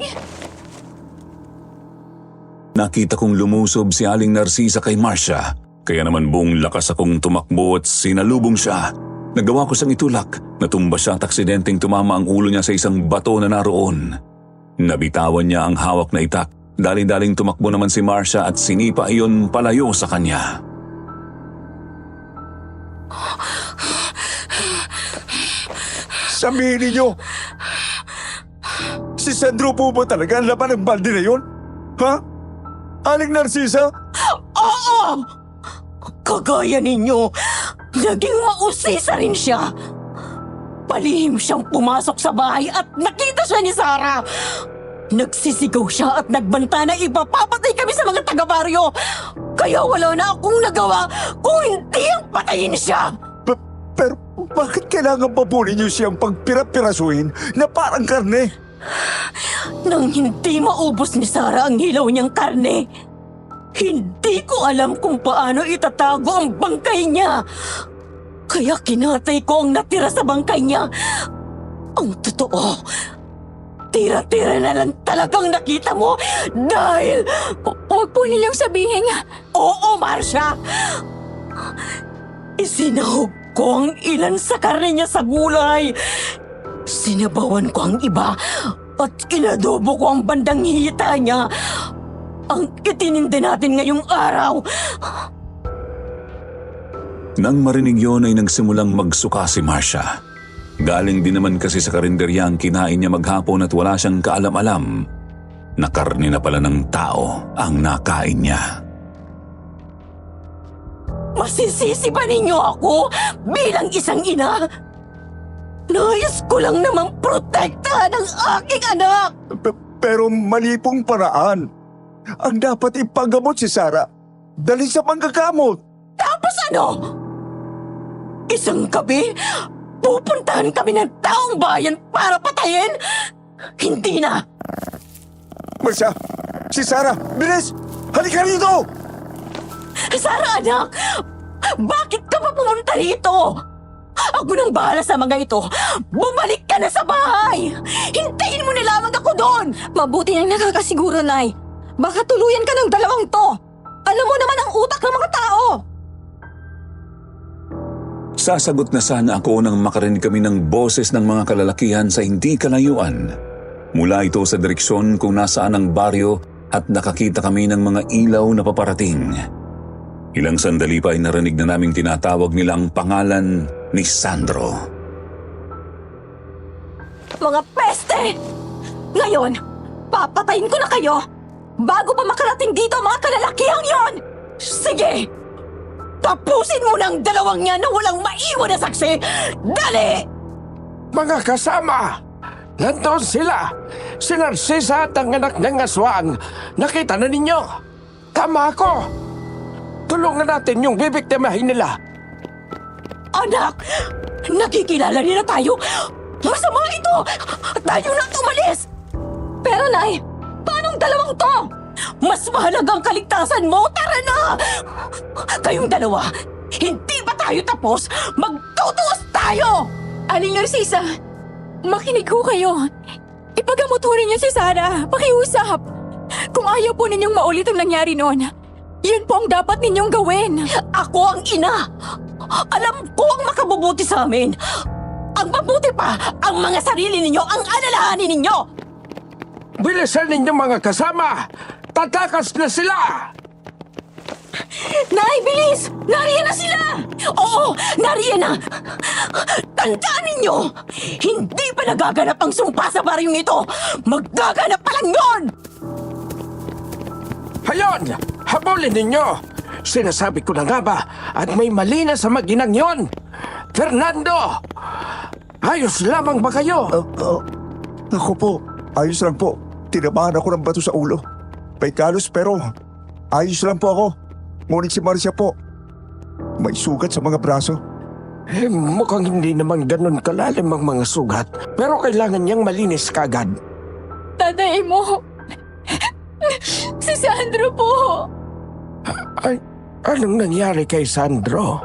Nakita kong lumusob si Aling Narcisa kay Marcia. Kaya naman buong lakas akong tumakbo at sinalubong siya. Nagawa ko siyang itulak. Natumba siya at aksidenteng tumama ang ulo niya sa isang bato na naroon. Nabitawan niya ang hawak na itak. Dali-daling tumakbo naman si Marcia at sinipa iyon palayo sa kanya. Sabihin ninyo, si Sandro po ba talaga ang laman ng balde na yun? Ha? Aling Narcisa? Oo! Kagaya ninyo, naging mausisa rin siya. Palihim siyang pumasok sa bahay at nakita siya ni Sarah. Nagsisigaw siya at nagbanta na ipapapatay kami sa mga taga-baryo. Kaya wala na akong nagawa kung hindi ang patayin siya. Pero bakit kailangan pa po ninyo siyang pagpirapirasuhin na parang karne? Nang hindi maubos ni Sarah ang hilaw niyang karne, hindi ko alam kung paano itatago ang bangkay niya. Kaya kinatay ko ang natira sa bangkay niya. Ang totoo, tira-tira na lang talagang nakita mo dahil... Huwag po ninyong sabihin. Oo, Marcia! Isinahog ko ang ilan sa karne niya sa gulay. Sinabawan ko ang iba at inadobo ko ang bandang hita niya. Ang itinindi natin ngayong araw. Nang marinig yon ay nagsimulang magsuka si Marcia. Galing din naman kasi sa karinderya ang kinain niya maghapon at wala siyang kaalam-alam na karne na pala ng tao ang nakain niya. Masisisi ba ninyo ako bilang isang ina? Nais ko lang namang protektahan ang aking anak. Pero mali pong paraan. Ang dapat ipagamot si Sarah, dali sa panggagamot. Tapos ano? Isang gabi, pupuntahan kami ng taong bayan para patayin? Hindi na. Marcia, si Sarah, bilis! Halika rito! Sarah, anak! Bakit ka pa pumunta rito? Ako nang bahala sa mga ito. Bumalik ka na sa bahay! Hintayin mo na lamang ako doon! Mabuti nang nakakasiguro, Nay. Baka tuluyan ka ng dalawang to. Alam mo naman ang utak ng mga tao. Sasagot na sana ako nang makarinig kami ng boses ng mga kalalakihan sa hindi kalayuan. Mula ito sa direksyon kung nasaan ang baryo at nakakita kami ng mga ilaw na paparating. Ilang sandali pa ay narinig na naming tinatawag nila ang pangalan ni Sandro. Mga peste! Ngayon, papatayin ko na kayo bago pa makarating dito ang mga kalalakihang yon! Sige! Tapusin mo ng dalawang yan na walang maiwan na saksi! Dali! Mga kasama, nandoon sila. Si Narcisa at ang anak ng aswang. Nakita na ninyo. Tama ako. Tulungan natin yung bibiktimahin nila. Anak! Nakikilala nila tayo! Masama ito! Tayo na tumalis! Pero Nay, paanong dalawang to? Mas mahalagang kaligtasan mo! Tara na! Kayong dalawa, hindi ba tayo tapos? Magtutuos tayo! Aling Narcisa, makinig ho kayo. Ipagamot ho ninyo si Sarah. Pakiusap. Kung ayaw po ninyong maulit ang nangyari noon, yun po ang dapat ninyong gawin. Ako ang ina! Alam ko ang makabubuti sa amin! Ang mabuti pa, ang mga sarili ninyo ang alalahanin ninyo! Bilisan ninyo mga kasama. Tatakas na sila. Nay, bilis! Nariyan na sila! Oo, nariyan na! Tandaan ninyo, hindi pa nagaganap ang sumpa sa baryong ito! Magaganap pa lang yun! Hayon, habulin ninyo. Sinasabi ko na nga ba at may mali na sa mag-inang yon. Fernando, ayos lamang ba kayo? Ako po, ayos lang po. Tinabahan ako ng bato sa ulo. May kalos pero ayos lang po ako. Ngunit si Marcia po, may sugat sa mga braso. Mukhang hindi naman ganun kalalim ang mga sugat. Pero kailangan niyang malinis kagad. Tatay mo, si Sandro po. Ay, anong nangyari kay Sandro?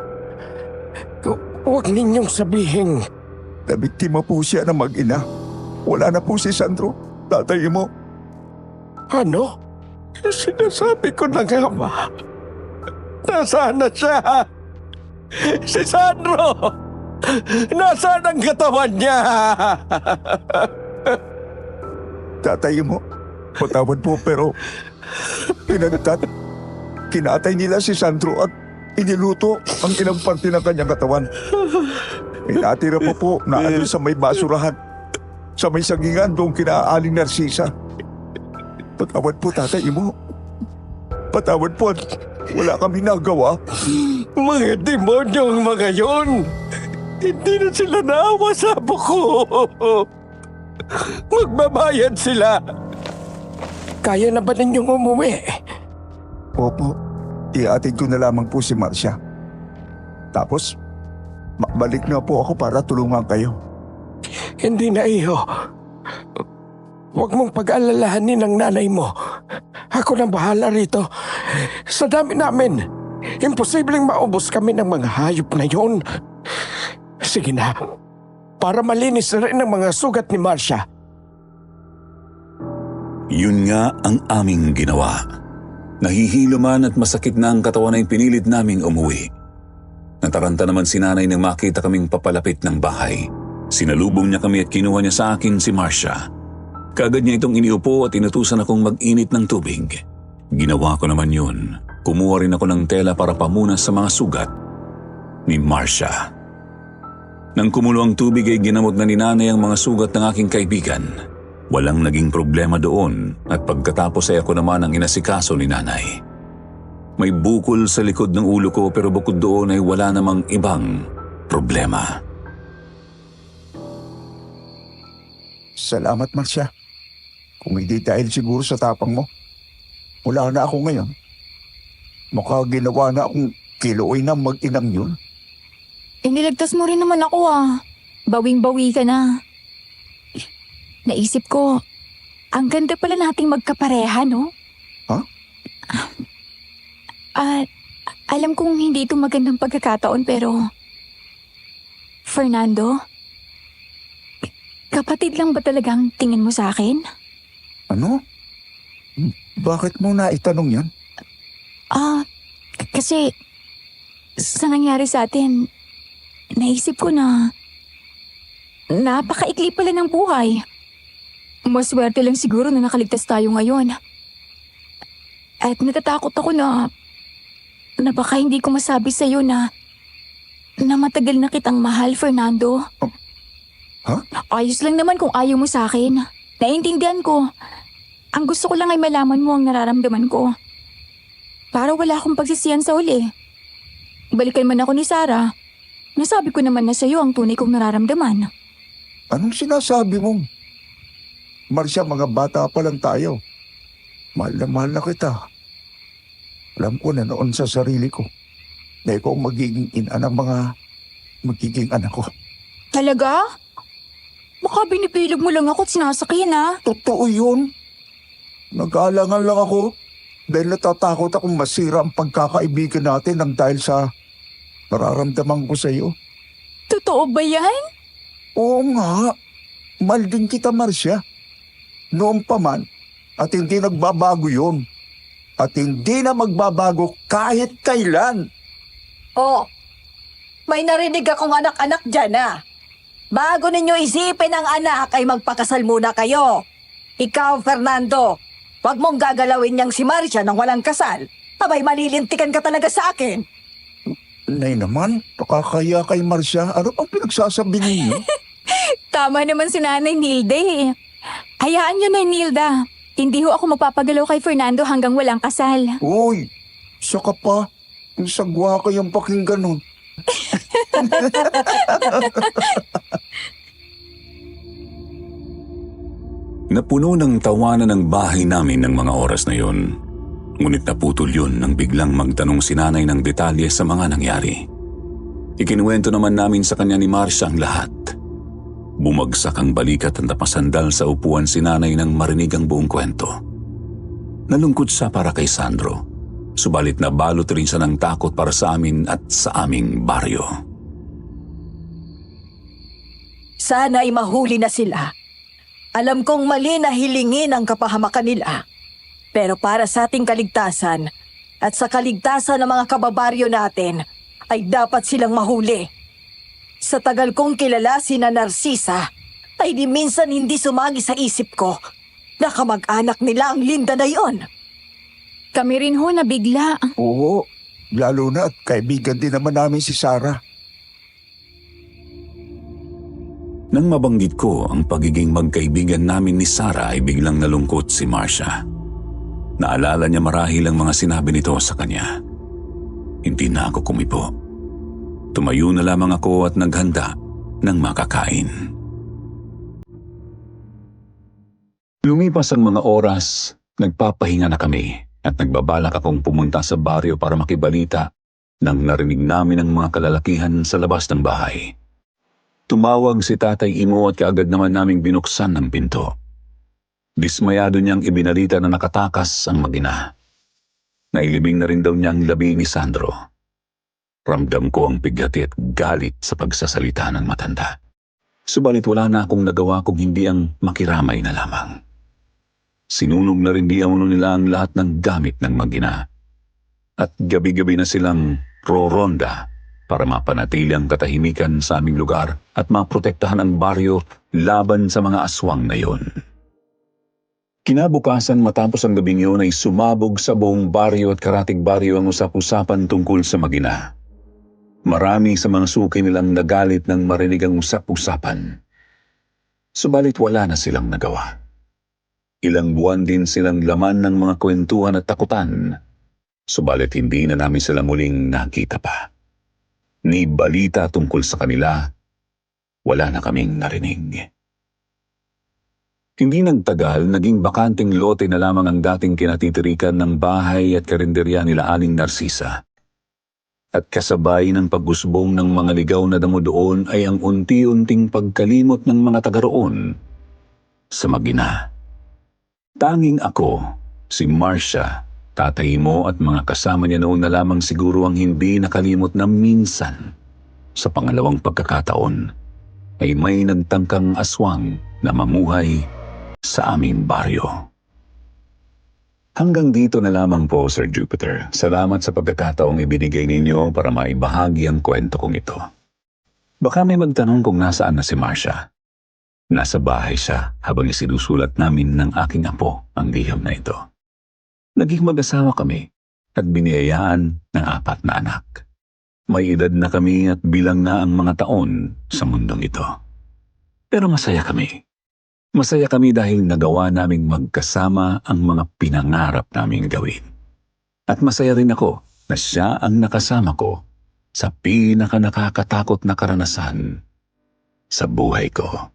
Huwag ninyong sabihin. Nabiktima po siya ng mag-ina. Wala na po si Sandro, tatay mo. Ano? Sinasabi ko na nga ba? Nasaan na siya? Si Sandro! Nasaan ang katawan niya? Tatay mo, patawad po pero kinatay nila si Sandro at iniluto ang ilang parte ng kanyang katawan. May natira pa po na ano sa may basurahan. Sa may sagingan doon kina Aling Narcisa. Patawad po, tatay mo. Patawad po at wala kami nagawa. Mga demonyo ang mga yon. Hindi na sila naawa sa apo ko. Magbabayad sila. Kaya na ba ninyong umuwi? Opo, iatid ko na lamang po si Marcia. Tapos, balik na po ako para tulungan kayo. Hindi na, iho. Huwag mong pag-alalahanin ang nanay mo. Ako nang bahala rito. Sa dami namin, imposibleng maubos kami ng mga hayop na yon. Sige na, para malinis na rin ang mga sugat ni Marcia. Yun nga ang aming ginawa. Nahihilo man at masakit na ang katawan ay pinilit naming umuwi. Nataranta naman si nanay nang makita kaming papalapit ng bahay. Sinalubong niya kami at kinuha niya sa akin si Marcia. Kaagad niya itong iniupo at inutusan akong mag-init ng tubig. Ginawa ko naman yun. Kumuha rin ako ng tela para pamunas sa mga sugat ni Marcia. Nang kumulo ang tubig ay ginamot na ni nanay ang mga sugat ng aking kaibigan. Walang naging problema doon at pagkatapos ay ako naman ang inasikaso ni nanay. May bukol sa likod ng ulo ko pero bukod doon ay wala namang ibang problema. Salamat, Marcia. Kung hindi dahil siguro sa tapang mo, wala na ako ngayon. Mukha ginawa na akong kiloy na mag-inang yun. Iniligtas mo rin naman ako Bawing-bawi ka na. Naisip ko, ang ganda pala nating magkapareha, no? Ha? Alam kong hindi ito magandang pagkakataon pero... Fernando? Kapatid lang ba talagang tingin mo sa akin? Ano? Bakit mo na itanong yan? Kasi sa nangyari sa atin, naisip ko na napakaikli pala ng buhay. Maswerte lang siguro na nakaligtas tayo ngayon. At natatakot ako na baka hindi ko masabi sa'yo na matagal na kitang mahal, Fernando. Ha? Ayos lang naman kung ayaw mo sa akin. Naiintindihan ko. Ang gusto ko lang ay malaman mo ang nararamdaman ko. Para wala akong pagsisiyan sa uli. Balikan man ako ni Sarah, nasabi ko naman na sa'yo ang tunay kong nararamdaman. Anong sinasabi mo? Marcia, mga bata pa lang tayo. Mahal na kita. Alam ko na noon sa sarili ko na ikaw ang magiging ina ng mga magiging anak ko. Talaga? Baka binipilog mo lang ako at sinasakyan, Totoo yun. Nag-aalangan lang ako dahil natatakot akong masira ang pagkakaibigan natin nang dahil sa nararamdaman ko sa iyo. Totoo ba yan? Oo nga. Mahal din kita, Marcia. Noon pa man, at hindi nagbabago yun. At hindi na magbabago kahit kailan. Oh, may narinig akong anak-anak dyan Bago ninyo isipin ang anak ay magpakasal muna kayo. Ikaw, Fernando, wag mong gagalawin niyang si Marcia nang walang kasal. Abay, malilintikan ka talaga sa akin. Nay naman, nakakaya kay Marcia. Ano pang pinagsasabi ninyo? Tama naman si Nanay Nilda Hayaan niyo, Nay Nilda. Hindi ho ako magpapagalaw kay Fernando hanggang walang kasal. Uy, saka pa. Ang sagwa kayang pakinggan nun. Napuno ng tawanan ng bahay namin ng mga oras na yon. Ngunit naputol yun nang biglang magtanong si nanay ng detalye sa mga nangyari. Ikinuwento naman namin sa kanya ni Marcia ang lahat. Bumagsak ang balikat at napasandal sa upuan si nanay nang marinig ang buong kwento. Nalungkot siya para kay Sandro, subalit nabalot rin siya ng takot para sa amin at sa aming baryo. Sana ay mahuli na sila. Alam kong mali na hilingin ang kapahamakan nila. Pero para sa ating kaligtasan at sa kaligtasan ng mga kababaryo natin, ay dapat silang mahuli. Sa tagal kong kilala si Narcisa, ay di minsan hindi sumagi sa isip ko na kamag-anak nila ang Linda na yon. Kami rin ho nabigla. Oo, lalo na at kaibigan din naman namin si Sarah. Nang mabanggit ko ang pagiging magkaibigan namin ni Sarah ay biglang nalungkot si Marcia. Naalala niya marahil ang mga sinabi nito sa kanya. Hindi na ako kumipo. Tumayo na lamang ako at naghanda ng makakain. Lumipas ang mga oras, nagpapahinga na kami at nagbabalak akong pumunta sa baryo para makibalita nang narinig namin ang mga kalalakihan sa labas ng bahay. Tumawag si Tatay Imo at kaagad naman naming binuksan ang pinto. Dismayado niyang ibinalita na nakatakas ang mag-ina. Nailibing na rin daw niya ang labi ni Sandro. Ramdam ko ang bighati at galit sa pagsasalita ng matanda. Subalit wala na akong nagawa kung hindi ang makiramay na lamang. Sinunog na rin di nila ang lahat ng gamit ng mag-ina. At gabi-gabi na silang roronda para mapanatili ang katahimikan sa aming lugar at maprotektahan ang baryo laban sa mga aswang na yon. Kinabukasan matapos ang gabing yun ay sumabog sa buong baryo at karatig baryo ang usap-usapan tungkol sa mag-ina. Marami sa mga suki nilang nagalit nang marinig ang usap-usapan. Subalit wala na silang nagawa. Ilang buwan din silang laman ng mga kwentuhan at takutan. Subalit hindi na namin sila muling nakita pa. Ni balita tungkol sa kanila, wala na kaming narinig. Hindi nagtagal, naging bakanting lote na lamang ang dating kinatitirikan ng bahay at karinderya nila Aling Narcisa. At kasabay ng pag-usbong ng mga ligaw na damo doon ay ang unti-unting pagkalimot ng mga taga roon sa mag-ina. Tanging ako, si Marcia, Tatay Mo at mga kasama niya noon na lamang siguro ang hindi nakalimot na minsan sa pangalawang pagkakataon ay may nagtangkang aswang na mamuhay sa aming baryo. Hanggang dito na lamang po, Sir Jupiter. Salamat sa pagkakataong ibinigay ninyo para maibahagi ang kwento kong ito. Baka may magtanong kung nasaan na si Marcia. Nasa bahay siya habang isinusulat namin ng aking apo ang liham na ito. Naging mag-asawa kami at biniyayaan ng 4 na anak. May edad na kami at bilang na ang mga taon sa mundong ito. Pero masaya kami. Masaya kami dahil nagawa naming magkasama ang mga pinangarap naming gawin. At masaya rin ako na siya ang nakasama ko sa pinaka-nakakatakot na karanasan sa buhay ko.